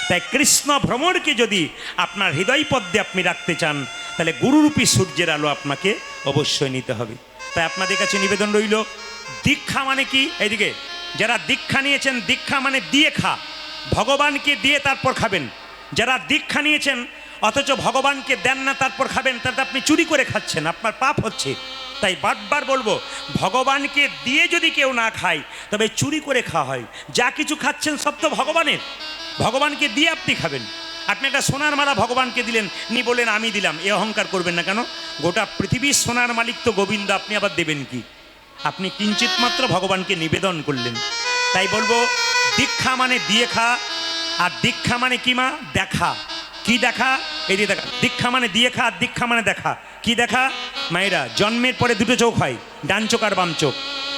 তাই কৃষ্ণ ভ্রমরকে যদি আপনার হৃদয় পদ্মে আপনি রাখতে চান, তাহলে গুরুরূপী সূর্যের আলো আপনাকে অবশ্যই নিতে হবে। তাই আপনাদের কাছে নিবেদন রইল, দীক্ষা মানে কি? এইদিকে যারা দীক্ষা নিয়েছেন, দীক্ষা মানে দিয়ে খা, ভগবানকে দিয়ে তারপর খাবেন। যারা দীক্ষা নিয়েছেন অথচ ভগবানকে দেন না তারপর খাবেন, তাতে আপনি চুরি করে খাচ্ছেন, আপনার পাপ হচ্ছে। তাই বারবার বলবো, ভগবানকে দিয়ে যদি কেউ না খায় তবে চুরি করে খাওয়া হয়। যা কিছু খাচ্ছেন সব তো ভগবানের, ভগবানকে দিয়ে আপনি খাবেন। আপনি একটা সোনার মালা ভগবানকে দিলেন, নি বলেন আমি দিলাম, এ অহংকার করবেন না। কেন? গোটা পৃথিবীর সোনার মালিক তো গোবিন্দ, আপনি আবার দেবেন কি? আপনি কিঞ্চিত মাত্র ভগবানকে নিবেদন করলেন। তাই বলবো, দীক্ষা মানে দিয়ে খা, আর দীক্ষা মানে কি মা? দেখা। কি দেখা? এই দিয়ে দেখা। দীক্ষা মানে দিয়ে খা, আর দীক্ষা মানে দেখা। কি দেখা? মায়েরা, জন্মের পরে দুটো চোখ হয়, ডান চোখ আর বাম চোখ।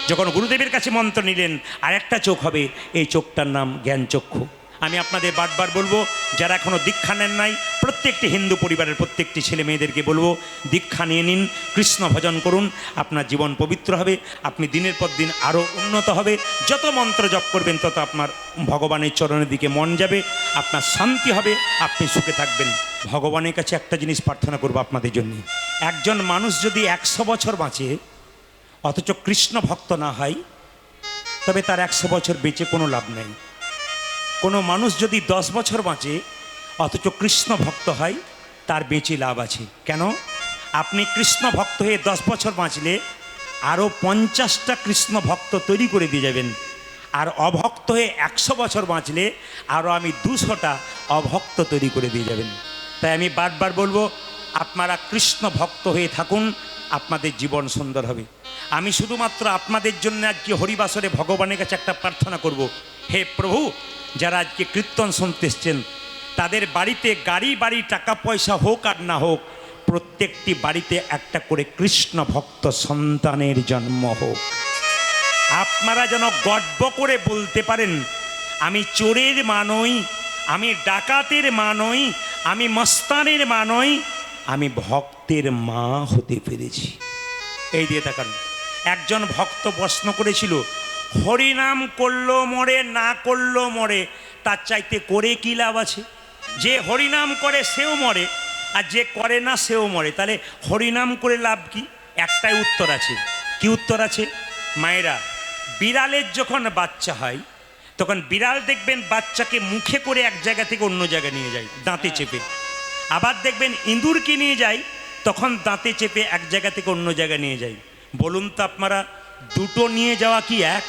যখন গুরুদেবের কাছে মন্ত্র নিলেন, আর একটা চোখ হবে, এই চোখটার নাম জ্ঞান চক্ষু। আমি আপনাদের বারবার বলবো, যারা এখনও দীক্ষা নেন নাই, প্রত্যেকটি হিন্দু পরিবারের প্রত্যেকটি ছেলে মেয়েদেরকে বলবো, দীক্ষা নিয়ে নিন, কৃষ্ণ ভজন করুন, আপনার জীবন পবিত্র হবে, আপনি দিনের পর দিন আরও উন্নত হবে। যত মন্ত্র জপ করবেন তত আপনার ভগবানের চরণের দিকে মন যাবে, আপনার শান্তি হবে, আপনি সুখে থাকবেন। ভগবানের কাছে একটা জিনিস প্রার্থনা করবো আপনাদের জন্য, একজন মানুষ যদি 100 বছর বাঁচে অথচ কৃষ্ণ ভক্ত না হয়, তবে তার 100 বছর বেঁচে কোনো লাভ নেই। কোনো মানুষ যদি 10 বছর বাঁচে অথচ কৃষ্ণ ভক্ত হয়, তার বেঁচে লাভ আছে। কেন? আপনি কৃষ্ণ ভক্ত হয়ে 10 বছর বাঁচলে আরও 50টা কৃষ্ণ ভক্ত তৈরি করে দিয়ে যাবেন, আর অভক্ত হয়ে 100 বছর বাঁচলে আরও আমি 200টা অভক্ত তৈরি করে দিয়ে যাবেন। তাই আমি বারবার বলবো, আপনারা কৃষ্ণ ভক্ত হয়ে থাকুন, আপনাদের জীবন সুন্দর হবে। আমি শুধুমাত্র আপনাদের জন্য আজকে হরিবাসরে ভগবানের কাছে একটা প্রার্থনা করব, হে প্রভু, যারা আজকে কীর্তন শুনতে এসছেন, তাদের বাড়িতে গাড়ি বাড়ি টাকা পয়সা হোক আর না হোক, প্রত্যেকটি বাড়িতে একটা করে কৃষ্ণ ভক্ত সন্তানের জন্ম হোক। আপনারা যেন গর্ব করে বলতে পারেন, আমি চোরের মা নই, আমি ডাকাতের মা নই, আমি মস্তানের মা নই, আমি ভক্তের মা হতে পেরেছি। এই দিয়ে তাকান, একজন ভক্ত প্রশ্ন করেছিল, হরিনাম করলো মরে, না করলো মরে, তার চাইতে করে কি লাভ আছে? যে হরিনাম করে সেও মরে, আর যে করে না সেও মরে, তাহলে হরিনাম করে লাভ কি? একটাই উত্তর আছে। কি উত্তর আছে? মায়েরা, বিড়ালের যখন বাচ্চা হয়, তখন বিড়াল দেখবেন বাচ্চাকে মুখে করে এক জায়গা থেকে অন্য জায়গায় নিয়ে যায় দাঁতে চেপে। আবার দেখবেন ইঁদুরকে নিয়ে যায়, তখন দাঁতে চেপে এক জায়গা থেকে অন্য জায়গায় নিয়ে যায়। বলুন তো আপনারা, দুটো নিয়ে যাওয়া কি এক?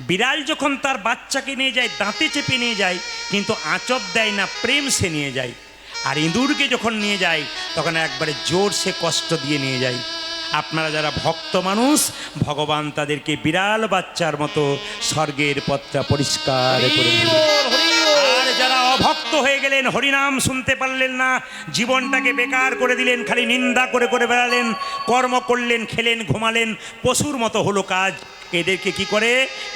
বিড়াল যখন তার বাচ্চাকে নিয়ে যায় দাঁতে চেপে নিয়ে যায়, কিন্তু আঁচড় দেয় না, প্রেম সে নিয়ে যায়। আর ইঁদুরকে যখন নিয়ে যায় তখন একবারে জোর সে কষ্ট দিয়ে নিয়ে যায়। আপনারা যারা ভক্ত মানুষ, ভগবান তাদেরকে বিড়াল বাচ্চার মতো স্বর্গের পথটা পরিষ্কার করে দিলেন। আর যারা অভক্ত হয়ে গেলেন, হরিনাম শুনতে পারলেন না, জীবনটাকে বেকার করে দিলেন, খালি নিন্দা করে করে বেড়ালেন, কর্ম করলেন, খেলেন, ঘুমালেন, পশুর মতো হলো কাজ, এদেরকে কি করে?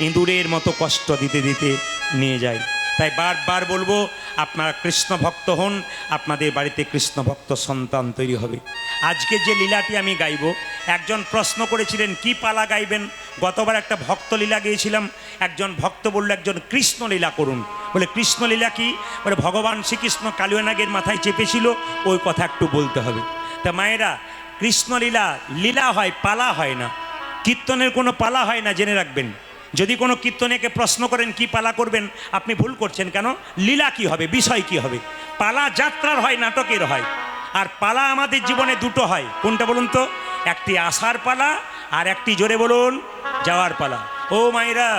ইঁদুরের মতো কষ্ট দিতে দিতে নিয়ে যায়। তাই বারবার বলবো, আপনারা কৃষ্ণ ভক্ত হন, আপনাদের বাড়িতে কৃষ্ণ ভক্ত সন্তান তৈরি হবে। আজকে যে লীলাটি আমি গাইব, একজন প্রশ্ন করেছিলেন কি পালা গাইবেন। গতবার একটা ভক্ত লীলা গিয়েছিলাম, একজন ভক্ত বলল একজন কৃষ্ণ লীলা করুন। বলে কৃষ্ণ লীলা কি? বলে ভগবান শ্রীকৃষ্ণ কালিয়ানাগের মাথায় চেপেছিল, ওই কথা একটু বলতে হবে। তা মায়েরা, কৃষ্ণ লীলা লীলা হয়, পালা হয় না। কীর্তনের কোনো পালা হয় না, জেনে রাখবেন। যদি কোনো কীর্তনীকে প্রশ্ন করেন কি পালা করবেন, আপনি ভুল করছেন। কেন? লীলা কি হবে, বিষয় কি হবে? পালা যাত্রার হয়, নাটকের হয়। আর পালা আমাদের জীবনে দুটো হয়। কোনটা বলুন তো? একটি আসার পালা, আর একটি জোরে বলুন যাওয়ার পালা। ও মায়েরা,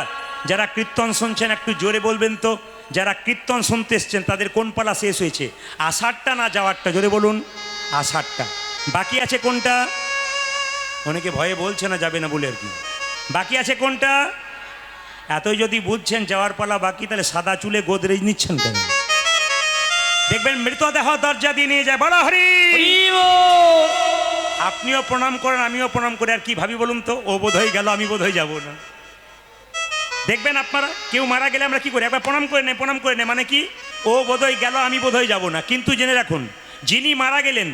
যারা কীর্তন শুনছেন একটু জোরে বলবেন তো, যারা কীর্তন শুনতে এসছেন তাদের কোন পালা শেষ হয়েছে? আসারটা না যাওয়ারটা? জোরে বলুন আসারটা। বাকি আছে কোনটা? অনেকে ভয়ে বলছে না, যাবে না বলে আর কি। বাকি আছে কোনটা? এতই যদি বুঝছেন যাওয়ার পালা বাকি, তাহলে সাদা চুলে গোদরেজ নিচ্ছেন কেন? দেখবেন মৃতদেহ দরজা দিয়ে নিয়ে যায়, বলো হরি। আপনিও প্রণাম করেন, আমিও প্রণাম করি, আর কি ভাবি বলুন তো? ও বোধ হয়ে গেল, আমি বোধ হয়ে যাবো না। দেখবেন আপনারা কেউ মারা গেলে আমরা কি করি? একবার প্রণাম করে নেই, প্রণাম করে নেই, মানে কি? ও বোধ হয়ে গেল, আমি বোধ হয়ে যাবো না। কিন্তু জেনে রাখুন, যিনি মারা গেলেন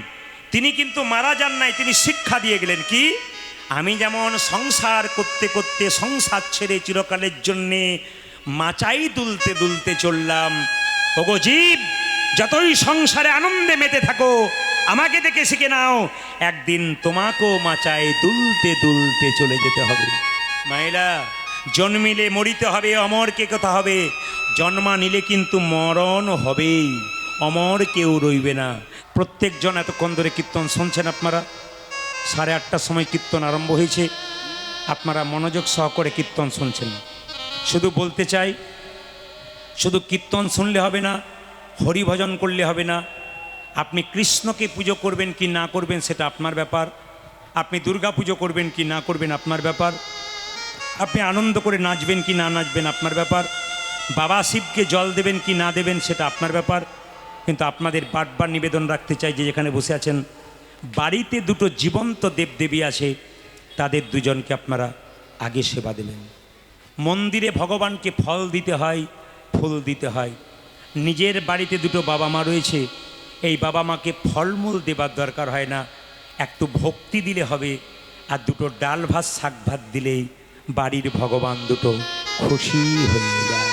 তিনি কিন্তু মারা যান নাই, তিনি শিক্ষা দিয়ে গেলেন। কি? আমি যেমন সংসার করতে করতে সংসার ছেড়ে চিরকালের জন্যে মাচাই দুলতে দুলতে চললাম, ওগো জীব, যতই সংসারে আনন্দে মেতে থাকো, আমাকে দেখে শিখে নাও, একদিন তোমাকেও মাচায় দুলতে দুলতে চলে যেতে হবে। মায়েরা, জন্মিলে মরিতে হবে, অমরকে কথা হবে। জন্মা নিলে কিন্তু মরণ হবেই, অমর কেউ রইবে না। প্রত্যেকজন এতক্ষণ ধরে কীর্তন শুনছেন আপনারা। 8:30টার সময় কীর্তন আরম্ভ হয়েছে, আপনারা মনোযোগ সহকারে কীর্তন শুনছেন। শুধু বলতে চাই, শুধু কীর্তন শুনলে হবে না, হরিভজন করলে হবে না। আপনি কৃষ্ণকে পুজো করবেন কি না করবেন সেটা আপনার ব্যাপার। আপনি দুর্গা পুজো করবেন কি না করবেন আপনার ব্যাপার। আপনি আনন্দ করে নাচবেন কি না নাচবেন আপনার ব্যাপার। বাবা শিবকে জল দেবেন কি না দেবেন সেটা আপনার ব্যাপার। কিন্তু আপনাদের বারবার নিবেদন রাখতে চাই যে যেখানে বসে আছেন, বাড়িতে দুটো জীবন্ত দেবদেবী আছে, তাদের দুজনকে আপনারা আগে সেবা দেবেন। মন্দিরে ভগবানকে ফল দিতে হয়, ফুল দিতে হয়। নিজের বাড়িতে দুটো বাবা মা রয়েছে, এই বাবা মাকে ফলমূল দেবার দরকার হয় না, একটু ভক্তি দিলে হবে। আর দুটো ডাল ভাত শাক ভাত দিলেই বাড়ির ভগবান দুটো খুশি হয়ে যায়।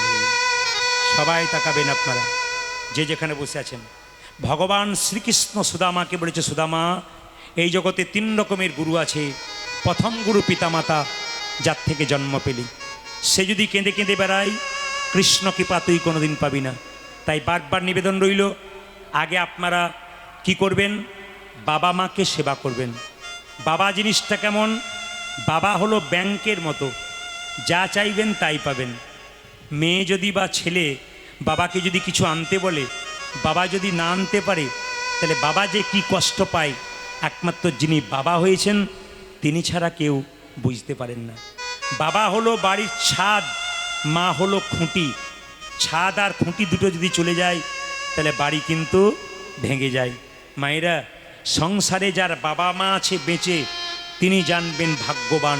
সবাই তাকাবেন আপনারা যে যেখানে বসে আছেন। ভগবান শ্রীকৃষ্ণ সুদামাকে বলেছে, সুদামা, এই জগতে 3 রকমের গুরু আছে। প্রথম গুরু পিতামাতা, যার থেকে জন্ম পেলি, সে যদি কেঁদে কেঁদে বেড়ায়, কৃষ্ণ কৃপা তুই কোনোদিন পাবি না। তাই বারবার নিবেদন রইল, আগে আপনারা কি করবেন? বাবা মাকে সেবা করবেন। বাবা জিনিসটা কেমন? বাবা হলো ব্যাংকের মতো, যা চাইবেন তাই পাবেন। মেয়ে যদি বা ছেলে বাবাকে যদি কিছু আনতে বলে, বাবা যদি না আনতে পারে, তাহলে বাবা যে কি কষ্ট পায়, একমাত্র যিনি বাবা হয়েছেন তিনি ছাড়া কেউ বুঝতে পারেন না। বাবা হলো বাড়ির ছাদ, মা হলো খুঁটি। ছাদ আর খুঁটি দুটো যদি চলে যায়, তাহলে বাড়ি কিন্তু ভেঙে যায়। মায়েরা, সংসারে যার বাবা মা আছে বেঁচে, তিনি জানবেন ভাগ্যবান।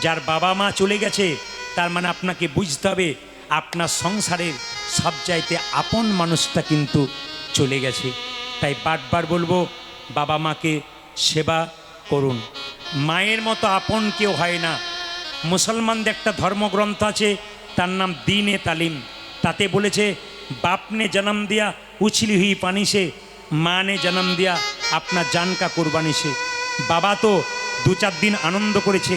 যার বাবা মা চলে গেছে, তার মানে আপনাকে বুঝতে হবে আপনার সংসারের সবচাইতে আপন মানুষটা কিন্তু চলে গেছে। তাই বারবার বলবো, বাবা মাকে সেবা করুন। মায়ের মতো আপন কেউ হয় না। মুসলমানদের একটা ধর্মগ্রন্থ আছে, তার নাম দীন-এ তালিম। তাতে বলেছে, बाप ने जन्म दिया उछली हुई पानी से, माँ ने जन्म दिया अपना जान का कुर्बानी से। बाबा तो 2-4 दिन आनंद करेছে,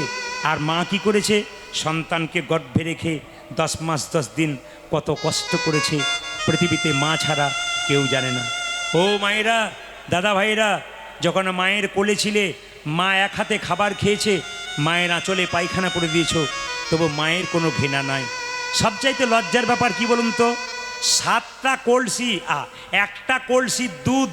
আর মা কি করেছে? সন্তানকে গর্ভে রেখে 10 মাস 10 দিন কত কষ্ট করেছে, পৃথিবীতে মা ছাড়া কেউ জানে না। ও মায়েরা, দাদা ভাইরা, যখন মায়ের কোলে ছিলে, মা এক হাতে খাবার খেয়েছে, মায়ের আঁচলে পায়খানা করে দিয়েছো, তবু মায়ের কোনো ঘৃণা নাই। সবচাইতে লজ্জার ব্যাপার কি বলুন তো? 7টা কলসি, একটা কলসির দুধ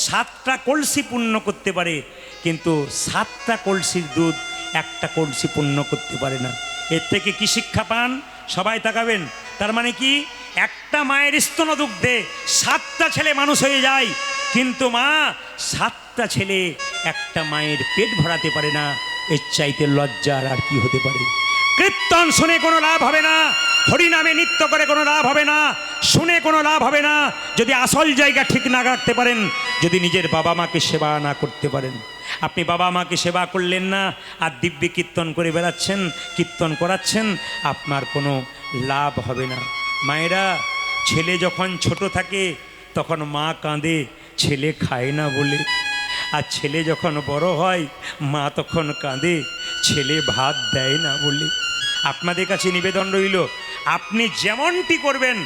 7টা কলসি পূর্ণ করতে পারে, কিন্তু 7টা কলসির দুধ একটা কলসি পূর্ণ করতে পারে না। এর থেকে কি শিক্ষা পান? সবাই তাকাবেন। তার মানে কি? একটা মায়ের স্তন দুগ্ধে 7টা ছেলে মানুষ হয়ে যায়, কিন্তু মা 7টা ছেলে একটা মায়ের পেট ভরাতে পারে না। এর চাইতে লজ্জার আর কি হতে পারে? কীর্তন শুনে কোনো লাভ হবে না, হরিনামে নৃত্য করে কোনো লাভ হবে না, শুনে কোনো লাভ হবে না, যদি আসল জায়গা ঠিক না রাখতে পারেন, যদি নিজের বাবা মাকে সেবা না করতে পারেন। আপনি বাবা মাকে সেবা করলেন না, আর দিব্যি কীর্তন করে বেড়াচ্ছেন, কীর্তন করাচ্ছেন, আপনার কোনো লাভ হবে না। মায়েরা, ছেলে যখন ছোট থাকে তখন মা কাঁদে ছেলে খায় না বলে, আর ছেলে যখন বড় হয় মা তখন কাঁদে ছেলে ভাত দেয় না বলে। আপনাদের কাছে নিবেদন রইল, আপনি যেমনটি করবেন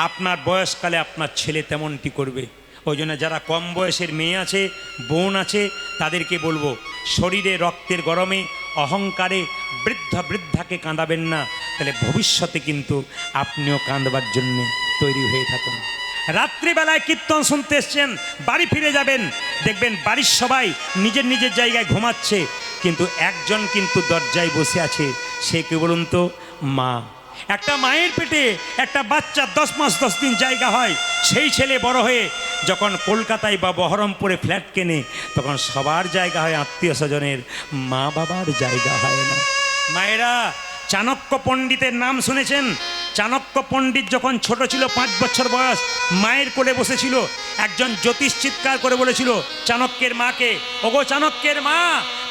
আপনার বয়সকালে আপনার ছেলে তেমনটি করবে। ওই জন্য যারা কম বয়সের মেয়ে আছে, বোন আছে, তাদেরকে বলবো, শরীরে রক্তের গরমে অহংকারে বৃদ্ধাকে কাঁদাবেন না, তাহলে ভবিষ্যতে কিন্তু আপনিও কাঁদবার জন্য তৈরি হয়ে থাকুন। রাত্রিবেলায় কীর্তন শুনতে এসছেন, বাড়ি ফিরে যাবেন, দেখবেন বাড়ির সবাই নিজের নিজের জায়গায় ঘুমাচ্ছে, কিন্তু একজন কিন্তু দরজায় বসে আছে। সে কে বলুন তো? মা। একটা মায়ের পেটে একটা বাচ্চা 10 মাস 10 দিন জায়গা হয়, সেই ছেলে বড় হয়ে যখন কলকাতায় বা বহরমপুরে ফ্ল্যাট কেনে, তখন সবার জায়গা হয়, আত্মীয় স্বজনের, মা বাবার জায়গা হয় না। মায়েরা, চাণক্য পণ্ডিতের নাম শুনেছেন? চাণক্য পণ্ডিত যখন ছোট ছিল, 5 বছর বয়স, মায়ের কোলে বসেছিল, একজন জ্যোতিষ চিৎকার করে বলেছিল চাণক্যের মাকে, ওগো চাণক্যের মা,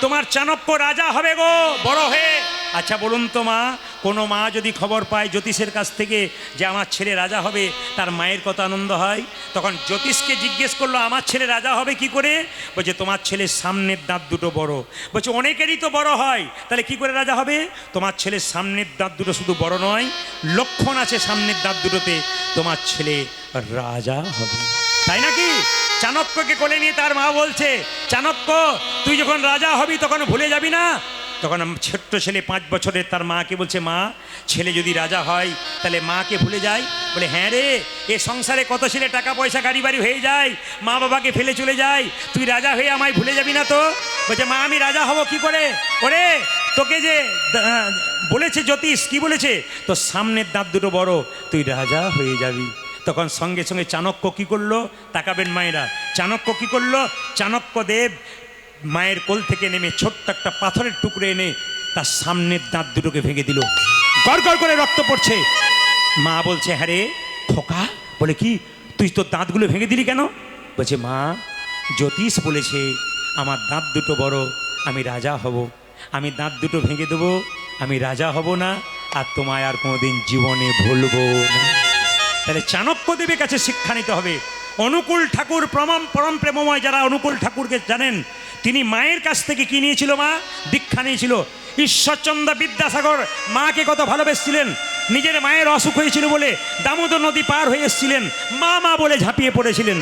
তোমার চাণক্য রাজা হবে গো বড় হয়ে। আচ্ছা বলুন তো মা, কোনো মা যদি খবর পায় জ্যোতিষের কাছ থেকে যে আমার ছেলে রাজা হবে, তার মায়ের কত আনন্দ হয়? তখন জ্যোতিষকে জিজ্ঞেস করলো, আমার ছেলে রাজা হবে কি করে? বলছে তোমার ছেলের সামনের দাঁত দুটো বড়। বলছে অনেকেরই তো বড় হয়, তাহলে কি করে রাজা হবে? তোমার ছেলের সামনের দাঁত দুটো শুধু বড় নয়, লক্ষণ আছে সামনের দাঁত দুটোতে, তোমার ছেলে রাজা হবে। তাই নাকি? চাণক্যকে কোলে নিয়ে তার মা বলছে, চাণক্য তুই যখন রাজা হবি তখন ভুলে যাবি না? তখন ছোট্ট ছেলে 5 বছরের তার মাকে বলছে, মা, ছেলে যদি রাজা হয় তাহলে মাকে ভুলে যায়? বলে হ্যাঁ রে, এ সংসারে কত ছেলে টাকা পয়সা গাড়ি বাড়ি হয়ে যায়, মা বাবাকে ফেলে চলে যায়, তুই রাজা হয়ে আমায় ভুলে যাবি না তো? বলছে মা, আমি রাজা হব কি করে? ওরে, তোকে যে বলেছে জ্যোতিষ, কি বলেছে? তো সামনের দাঁত দুটো বড়, তুই রাজা হয়ে যাবি। তখন সঙ্গে সঙ্গে চাণক্য কি করলো? তাকাবেন মায়েরা, চাণক্য কি করলো? চাণক্যদেব মায়ের কোল থেকে নেমে ছোট্ট একটা পাথরের টুকরো এনে তার সামনের দাঁত দুটোকে ভেঙে দিল, গড়গড় করে রক্ত পড়ছে। মা বলছে, হ্যাঁ রে খোকা। বলে কি, তুই তোর দাঁতগুলো ভেঙে দিলি কেন? বলছে মা, জ্যোতিষ বলেছে আমার দাঁত দুটো বড়, আমি রাজা হব, আমি দাঁত দুটো ভেঙে দেবো, আমি রাজা হব না, আর তোমায় আর কোনোদিন জীবনে ভুলবো না। তাহলে চাণক্যদেবের কাছে শিক্ষা নিতে হবে। অনুকূল ঠাকুর, পরম প্রেমময় যারা অনুকূল ঠাকুরকে জানেন, তিনি মায়ের কাছ থেকে কি নিয়েছিল? মা দীক্ষা নিয়েছিল। ঈশ্বরচন্দ্র বিদ্যাসাগর মাকে কত ভালোবেসেছিলেন, নিজের মায়ের অসুখ হয়েছিল বলে দামোদর নদী পার হয়ে এসেছিলেন, মা মা বলে ঝাঁপিয়ে পড়েছিলেন।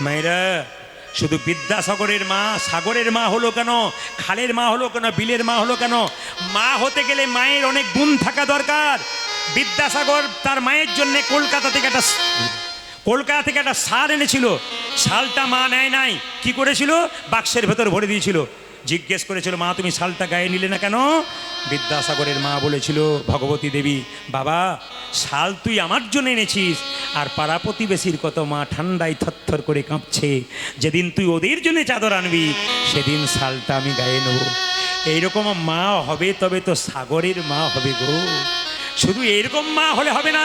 মায়েরা, শুধু বিদ্যাসাগরের মা সাগরের মা হলো কেন, খালের মা হলো কেন, বিলের মা হলো কেন? মা হতে গেলে মায়ের অনেক গুণ থাকা দরকার। বিদ্যাসাগর তার মায়ের জন্যে কলকাতা থেকে একটা শাল এনেছিল, শালটা মা নেয় নাই, কি করেছিল? বাক্সের ভেতর ভরে দিয়েছিল। জিজ্ঞেস করেছিল, মা তুমি শালটা গায়ে নিলে না কেন? বিদ্যাসাগরের মা বলেছিল, ভগবতী দেবী, বাবা শাল তুই আমার জন্য এনেছিস, আর পাড়া প্রতিবেশীর কত মা ঠান্ডায় থরথর করে কাঁপছে, যেদিন তুই ওদের জন্য চাদর আনবি সেদিন শালটা আমি গায়ে নেব। এইরকম মা হবে তবে তো সাগরের মা হবে গো। শুধু এরকম মা হলে হবে না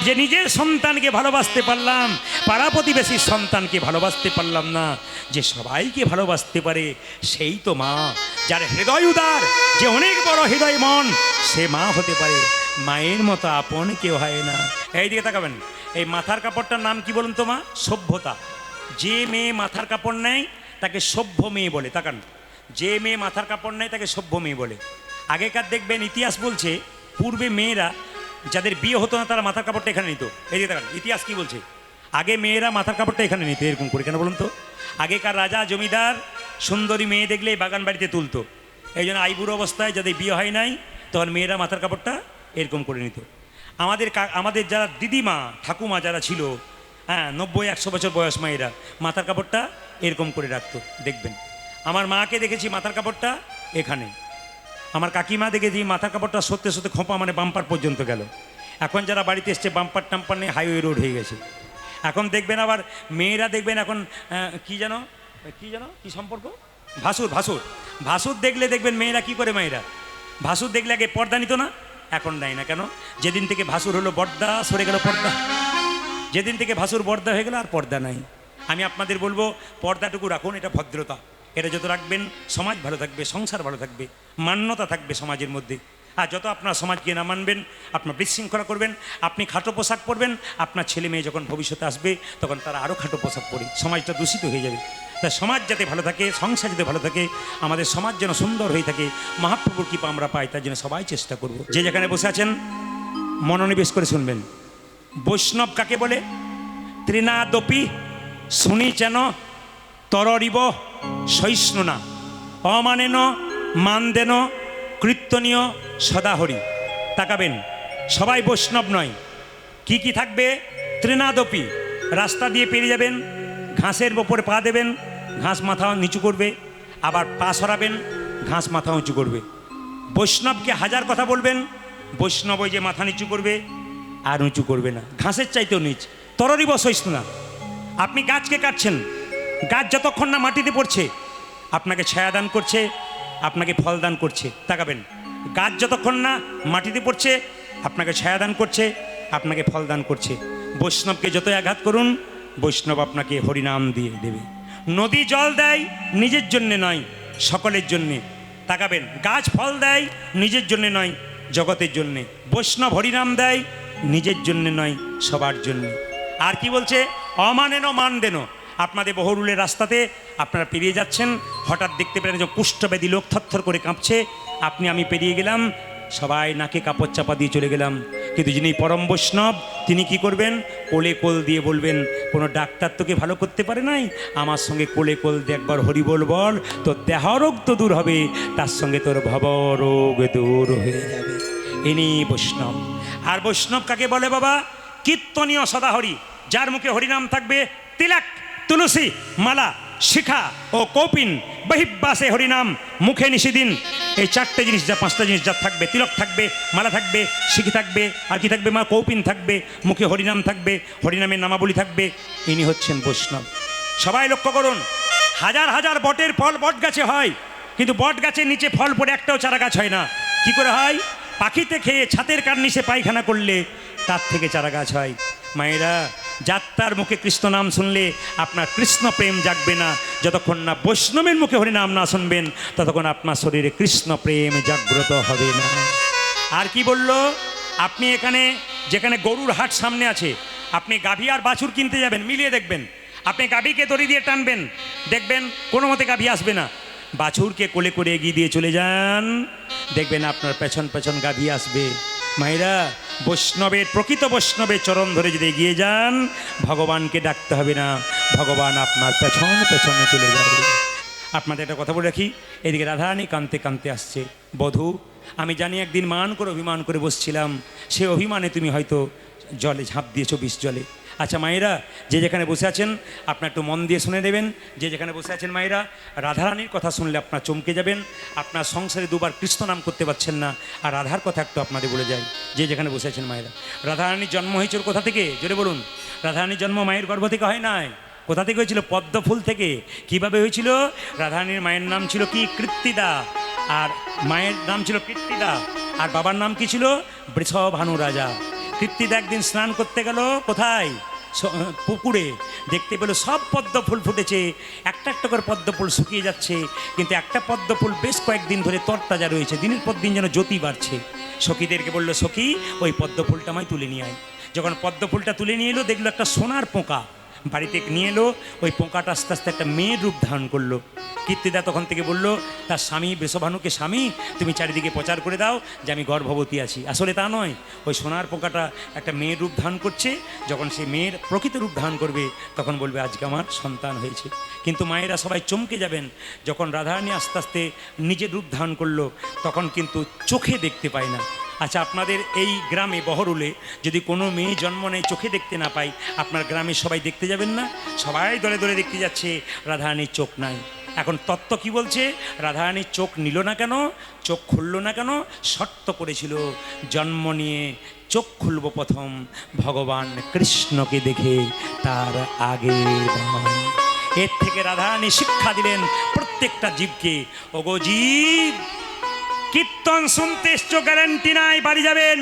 যে নিজের সন্তানকে ভালোবাসতে পারলাম, পাড়া প্রতিবেশীর সন্তানকে ভালোবাসতে পারলাম না, যে সবাইকে ভালোবাসতে পারে সেই তো মা। যার হৃদয় উদার, যে অনেক বড় হৃদয় মন, সে মা হতে পারে। মায়ের মতো আপন কেউ হয় না। এই দিকে তাকাবেন, এই মাথার কাপড়টার নাম কি বলুন তো মা? সভ্যতা। যে মেয়ে মাথার কাপড় নেয় তাকে সভ্য মেয়ে বলে। তাকান, যে মেয়ে মাথার কাপড় নেয় তাকে সভ্য মেয়ে বলে। আগেকার দেখবেন ইতিহাস বলছে, পূর্বে মেয়েরা যাদের বিয়ে হতো না তারা মাথার কাপড়টা এখানে নিত। এই যে দেখেন ইতিহাস কি বলছে, আগে মেয়েরা মাথার কাপড়টা এখানে নিত এরকম করে। কেন বলুন তো? আগেকার রাজা জমিদার সুন্দরী মেয়ে দেখলে বাগান বাড়িতে তুলতো, এই জন্য আইবুড়ো অবস্থায় যাদের বিয়ে হয় নাই তখন মেয়েরা মাথার কাপড়টা এরকম করে নিত। আমাদের যারা দিদিমা ঠাকুমা যারা ছিল, হ্যাঁ 90-100 বছর বয়স মায়েরা মাথার কাপড়টা এরকম করে রাখতো। দেখবেন আমার মাকে দেখেছি মাথার কাপড়টা এখানে, আমার কাকিমা দেখেছি মাথার কাপড়টা সত্যি সত্যি খোঁপা মানে বাম্পার পর্যন্ত গেল। এখন যারা বাড়িতে এসছে বাম্পার টাম্পার নিয়ে হাইওয়ে রোড হয়ে গেছে। এখন দেখবেন আবার মেয়েরা দেখবেন এখন কি সম্পর্ক, ভাসুর দেখলে দেখবেন মেয়েরা কি করে, মায়েরা ভাসুর দেখলে আগে পর্দা নিত না, এখন নেয় না। কেন? যেদিন থেকে ভাসুর হলো বর্দা সরে গেল পর্দা, যেদিন থেকে ভাসুর বর্দা হয়ে গেল আর পর্দা নাই। আমি আপনাদের বলবো পর্দাটুকু রাখুন, এটা ভদ্রতা। এটা যত রাখবেন সমাজ ভালো থাকবে, সংসার ভালো থাকবে, মান্যতা থাকবে সমাজের মধ্যে। আর যত আপনার সমাজকে না মানবেন, আপনার বিশৃঙ্খলা করবেন, আপনি খাটো পোশাক পরবেন, আপনার ছেলে মেয়ে যখন ভবিষ্যতে আসবে তখন তারা আরও খাটো পোশাক পরে সমাজটা দূষিত হয়ে যাবে। তাই সমাজ যাতে ভালো থাকে, সংসার যাতে ভালো থাকে, আমাদের সমাজ যেন সুন্দর হয়ে থাকে, মহাপ্রভুর কৃপা আমরা পাই, তার জন্য সবাই চেষ্টা করব। যে যেখানে বসে আছেন মনোনিবেশ করে শুনবেন। বৈষ্ণব কাকে বলে? ত্রিনাদপি শুনিচেন তরিব সহিষ্ণুনা অমানেন মানদেন কীর্তনীয় সদাহরি। তাকাবেন, সবাই বৈষ্ণব নয়। কি কি থাকবে? ত্রিনাদপি, রাস্তা দিয়ে পেরিয়ে যাবেন, ঘাসের ওপরে পা দেবেন, ঘাস মাথা নিচু করবে, আবার পা সরাবেন, ঘাস মাথা উঁচু করবে। বৈষ্ণবকে হাজার কথা বলবেন, বৈষ্ণব ওই যে মাথা নিচু করবে আর উঁচু করবে না, ঘাসের চাইতেও নিচ, তররি বসইস না। আপনি গাছকে কাটছেন, গাছ যতক্ষণ না মাটিতে পড়ছে আপনাকে ছায়া দান করছে, আপনাকে ফল দান করছে। তাকাবেন, গাছ যতক্ষণ না মাটিতে পড়ছে আপনাকে ছায়া দান করছে, আপনাকে ফল দান করছে। বৈষ্ণবকে যতই আঘাত করুন বৈষ্ণব আপনাকে হরিনাম দিয়ে দেবে। নদী জল দেয় নিজের জন্যে নয়, সকলের জন্যে। তাকাবেন, গাছ ফল দেয় নিজের জন্যে নয়, জগতের জন্যে। বৈষ্ণব হরিনাম দেয় নিজের জন্যে নয়, সবার জন্যে। আর কি বলছে? অমানেন মানদেন। আপনাদের বহরুলের রাস্তাতে আপনারা পেরিয়ে যাচ্ছেন, হঠাৎ দেখতে পেলেন যে কুষ্ঠব্যাধি লোক থরথর করে কাঁপছে, আপনি আমি পেরিয়ে গেলাম, সবাই নাকে কাপড় চাপা দিয়ে চলে গেলাম। কিন্তু যিনি পরম বৈষ্ণব তিনি কি করবেন? কোলে কোল দিয়ে বলবেন, কোনো ডাক্তার তোকে ভালো করতে পারে নাই, আমার সঙ্গে কোলে কোল দিয়ে একবার হরি বল বল, তোর দেহরোগ তো দূর হবে, তার সঙ্গে তোর ভবরোগ দূর হয়ে যাবে। ইনি বৈষ্ণব। আর বৈষ্ণব কাকে বলে বাবা? কীর্তনীয় সদাহরি, যার মুখে হরিনাম থাকবে, তিলক, তুলসী, মালা, শিখা ও কৌপিন, বহিব্বাসে হরিনাম, মুখে নিষিদিন। এই চারটে জিনিস, যা পাঁচটা জিনিস যা থাকবে, তিলক থাকবে, মালা থাকবে, শিখি থাকবে, আর কি থাকবে মা? কৌপিন থাকবে, মুখে হরিনাম থাকবে, হরিনামের নামাবলী থাকবে, ইনি হচ্ছেন বৈষ্ণব। সবাই লক্ষ্য করুন, হাজার হাজার বটের ফল বট গাছে হয়, কিন্তু বট গাছের নিচে ফল পড়ে একটাও চারা গাছ হয় না। কি করে হয়? পাখিতে খেয়ে ছাতের কার্নিশে পায়খানা করলে তার থেকে চারা গাছ হয়। মায়েরা, যাত্রার মুখে কৃষ্ণ নাম শুনলে আপনার কৃষ্ণ প্রেম জাগবে না। যতক্ষণ না বৈষ্ণবের মুখে হরিনাম না শুনবেন ততক্ষণ আপনার শরীরে কৃষ্ণ প্রেম জাগ্রত হবে না। আর কি বলল? আপনি এখানে যেখানে গরুর হাট সামনে আছে, আপনি গাভী আর বাছুর কিনতে যাবেন, মিলিয়ে দেখবেন। আপনি গাভীকে দড়ি দিয়ে টানবেন, দেখবেন কোনো মতে গাভী আসবে না। বাছুরকে কোলে করে এগিয়ে দিয়ে চলে যান, দেখবেন আপনার পেছন পেছন গাভী আসবে। মায়েরা, বৈষ্ণবের, প্রকৃত বৈষ্ণবের চরণ ধরে যদি এগিয়ে যান, ভগবানকে ডাকতে হবে না, ভগবান আপনার পেছন পেছনে চলে যাবে। আপনাদের একটা কথা বলে রাখি, এদিকে রাধারানী কাঁদতে কাঁদতে আসছে। বধূ, আমি জানি একদিন মান করে অভিমান করে বসছিলাম, সে অভিমানে তুমি হয়তো জলে ঝাঁপ দিয়েছো, বিষ জলে। আচ্ছা মায়েরা, যে যেখানে বসে আছেন আপনার একটু মন দিয়ে শুনে দেবেন। যে যেখানে বসে আছেন মায়েরা, রাধারানীর কথা শুনলে আপনার চমকে যাবেন। আপনার সংসারে দুবার কৃষ্ণ নাম করতে পারছেন না, আর রাধার কথা একটু আপনাদের বলে যায়। যে যেখানে বসে আছেন মায়েরা, রাধারানীর জন্ম হয়েছিল কোথা থেকে? জোরে বলুন। রাধারানীর জন্ম মায়ের গর্ভ থেকে হয় নাই। কোথা থেকে হয়েছিল? পদ্ম ফুল থেকে। কিভাবে হয়েছিল? রাধারানীর মায়ের নাম ছিল কি? কৃত্তিদা। আর মায়ের নাম ছিল কীর্তিদা। আর বাবার নাম কি ছিল? বৃষভানু রাজা। কীর্তিদা একদিন স্নান করতে গেল, কোথায়? পুকুরে। দেখতে পেল সব পদ্ম ফুল ফুটেছে, একটা একটা করে পদ্ম ফুল শুকিয়ে যাচ্ছে, কিন্তু একটা পদ্ম ফুল বেশ কয়েকদিন ধরে তরতাজা রয়েছে, দিনের পর দিন যেন জ্যোতি বাড়ছে। সখীদেরকে বললো, সখী ওই পদ্ম ফুলটা আমায় তুলে নিয়ে আয়। যখন পদ্ম ফুলটা তুলে নিয়ে এলো, দেখলো একটা সোনার পোকা। বাড়িতে নিয়ে এলো, ওই পোকাটা আস্তে আস্তে একটা মেয়ের রূপ ধারণ করলো। কীর্তিদা তখন থেকে বলল তার স্বামী বৃষভানুকে, স্বামী তুমি চারিদিকে প্রচার করে দাও যে আমি গর্ভবতী আছি। আসলে তা নয়, ওই সোনার পোকাটা একটা মেয়ের রূপ ধারণ করছে। যখন সে মেয়ের প্রকৃত রূপ ধারণ করবে তখন বলবে আজকে আমার সন্তান হয়েছে। কিন্তু মায়েরা সবাই চমকে যাবেন, যখন রাধারানী আস্তে আস্তে নিজের রূপ ধারণ করলো তখন কিন্তু চোখে দেখতে পায় না। আচ্ছা, আপনাদের এই গ্রামে বহরুলে যদি কোনো মেয়ে জন্ম নেয়, চোখে দেখতে না পায়, আপনার গ্রামে সবাই দেখতে যাবেন না? সবাই দলে দলে দেখতে যাচ্ছে, রাধারানীর চোখ নাই। এখন তত্ত্ব কি বলছে? রাধারানীর চোখ নিল না কেন, চোখ খুলল না কেন? শর্ত করেছিল, জন্ম নিয়ে চোখ খুলব প্রথম ভগবান কৃষ্ণকে দেখে, তার আগে নয়। এর থেকে রাধারানী শিক্ষা দিলেন প্রত্যেকটা জীবকে, ওগো জীব, কীর্তন শুনতে এসছো, গ্যারান্টি নাই বাড়ি যাবেন।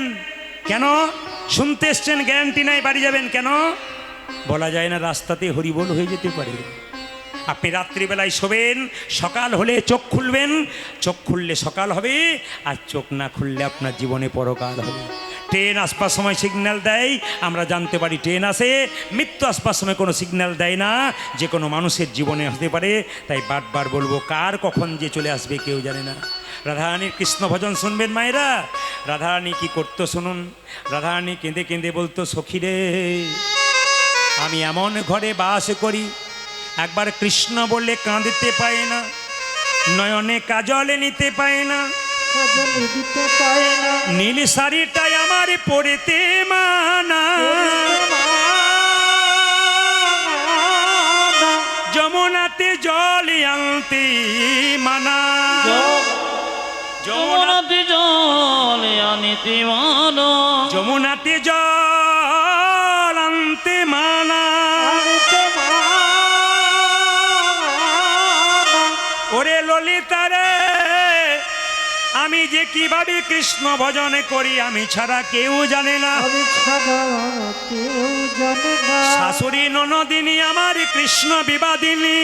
কেন? শুনতে এসছেন, গ্যারান্টি নাই বাড়ি যাবেন কেন? বলা যায় না, রাস্তাতে হরিবোল হয়ে যেতে পারে। আপনি রাত্রিবেলায় শোবেন, সকাল হলে চোখ খুলবেন, চোখ খুললে সকাল হবে, আর চোখ না খুললে আপনার জীবনে পরকাল হবে। ট্রেন আসবার সময় সিগন্যাল দেয়, আমরা জানতে পারি ট্রেন আসে। মৃত্যু আসবার সময় কোনো সিগন্যাল দেয় না, যে কোনো মানুষের জীবনে আসতে পারে। তাই বারবার বলবো, কার কখন যে চলে আসবে কেউ জানে না। রাধারানীর কৃষ্ণ ভজন শুনবেন মায়েরা। রাধারানী কি করতো শুনুন। রাধারানী কেঁদে কেঁদে বলতো, সখী রে, আমি এমন ঘরে বাস করি, একবার কৃষ্ণ বললে কাঁদতে পায় না, নয়নে কাজলে নিতে পায় না, নীল শাড়িটাই আমার পড়েতে মানা, যমুনাতে জল আনতে মানা, যমুনাতে জল আনতে আনতে মানা যমুনাতে জল আনতে মানা। ওরে ললিতা রে, আমি যে কিভাবে কৃষ্ণ ভজন করি আমি ছাড়া কেউ জানে না। শাশুড়ি ননদিনী আমার কৃষ্ণ বিবাদিনী।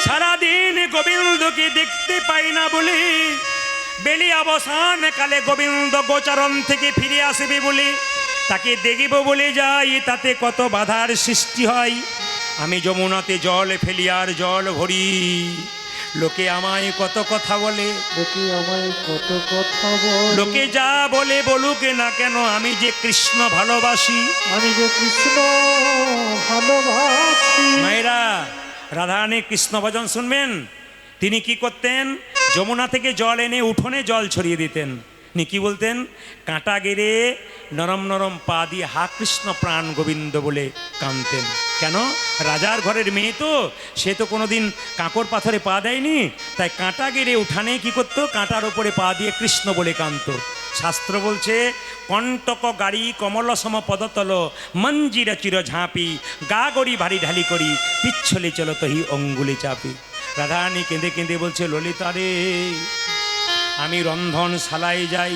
সারাদিন গোবিন্দকে দেখতে পাই না বলি, বেলি অবসান কালে গোবিন্দ গোচরণ থেকে ফিরে আসবে বলি, তাকে দেখিব বলে যাই, তাতে কত বাধার সৃষ্টি হয়। আমি যমুনাতে জল ফেলি আর জল ভরি, লোকে আমায় কত কথা বলে, লোকে যা বলে বলুক না কেন, আমি যে কৃষ্ণ ভালোবাসি, মায়েরা রাধারানী কৃষ্ণ ভজন শুনবেন। তিনি কি করতেন, যমুনা থেকে জল এনে উঠোনে জল ছড়িয়ে দিতেন। নি কি বলতেন, কাঁটা গেড়ে নরম নরম পা দিয়ে হা কৃষ্ণ প্রাণ গোবিন্দ বলে কাঁদতেন। কেন, রাজার ঘরের মেয়ে তো, সে তো কোনোদিন কাঁকর পাথরে পা দেয়নি, তাই কাঁটা গেড়ে উঠানে কি করতো, কাঁটার ওপরে পা দিয়ে কৃষ্ণ বলে কাঁদতো। শাস্ত্র বলছে, কণ্টক গাড়ি কমল সম পদতল, মঞ্জিরা চির ঝাঁপি, গা গড়ি ভারী ঢালি করি, পিচ্ছলে চলো তহি অঙ্গুলি চাপি। রাধারানী কেঁদে কেঁদে বলছে, ললিতা রে, আমি রন্ধনশালায় যাই,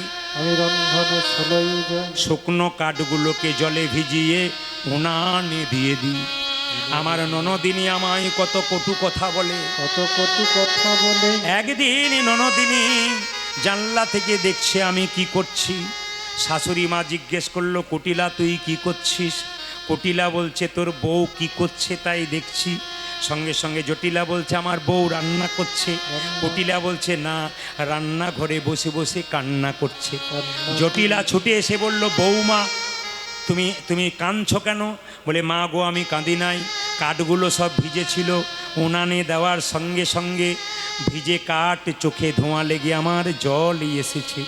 শুকনো কাঠগুলোকে জলে ভিজিয়ে উনানে দিয়ে দিই। আমার ননদিনী আমায় কত কটু কথা বলে, একদিন ননদিনী জানলা থেকে দেখছে আমি কি করছি। শাশুড়ি মা জিজ্ঞেস করলো, কুটিলা তুই কি করছিস? কুটিলা বলছে, তোর বউ কি করছে তাই দেখছি। সঙ্গে সঙ্গে জটিলা বলছে, আমার বউ রান্না করছে। কুটিলা বলছে, না, রান্নাঘরে বসে বসে কান্না করছে। জটিলা ছুটে এসে বলল, বৌমা তুমি তুমি কাঁদছো কেন? বলে, মা গো আমি কাঁদি নাই, কাঠগুলো সব ভিজেছিল, উনানে দেওয়ার সঙ্গে সঙ্গে ভিজে কাঠ চোখে ধোঁয়া লেগে আমার জল এসেছে।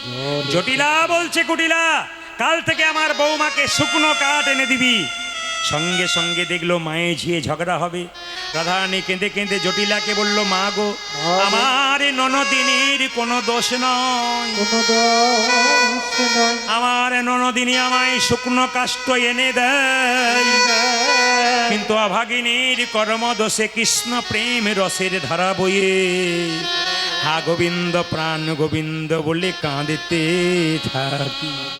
জটিলা বলছে, কুটিলা কাল থেকে আমার বৌমাকে শুকনো কাঠ এনে দিবি। সঙ্গে সঙ্গে দেখলো মায়ে ঝিয়ে ঝগড়া হবে। রাধারানী কেঁদে কেঁদে জটিলাকে বলল, মা গো, আমার ননদিনীর কোনো দোষ নয়, আমার ননদিনী আমায় শুকনো কাষ্ঠ এনে দেয়, কিন্তু অভাগিনীর কর্মদোষে কৃষ্ণ প্রেম রসের ধারা বয়ে হা গোবিন্দ প্রাণ গোবিন্দ বলে কাঁদতে থাকি।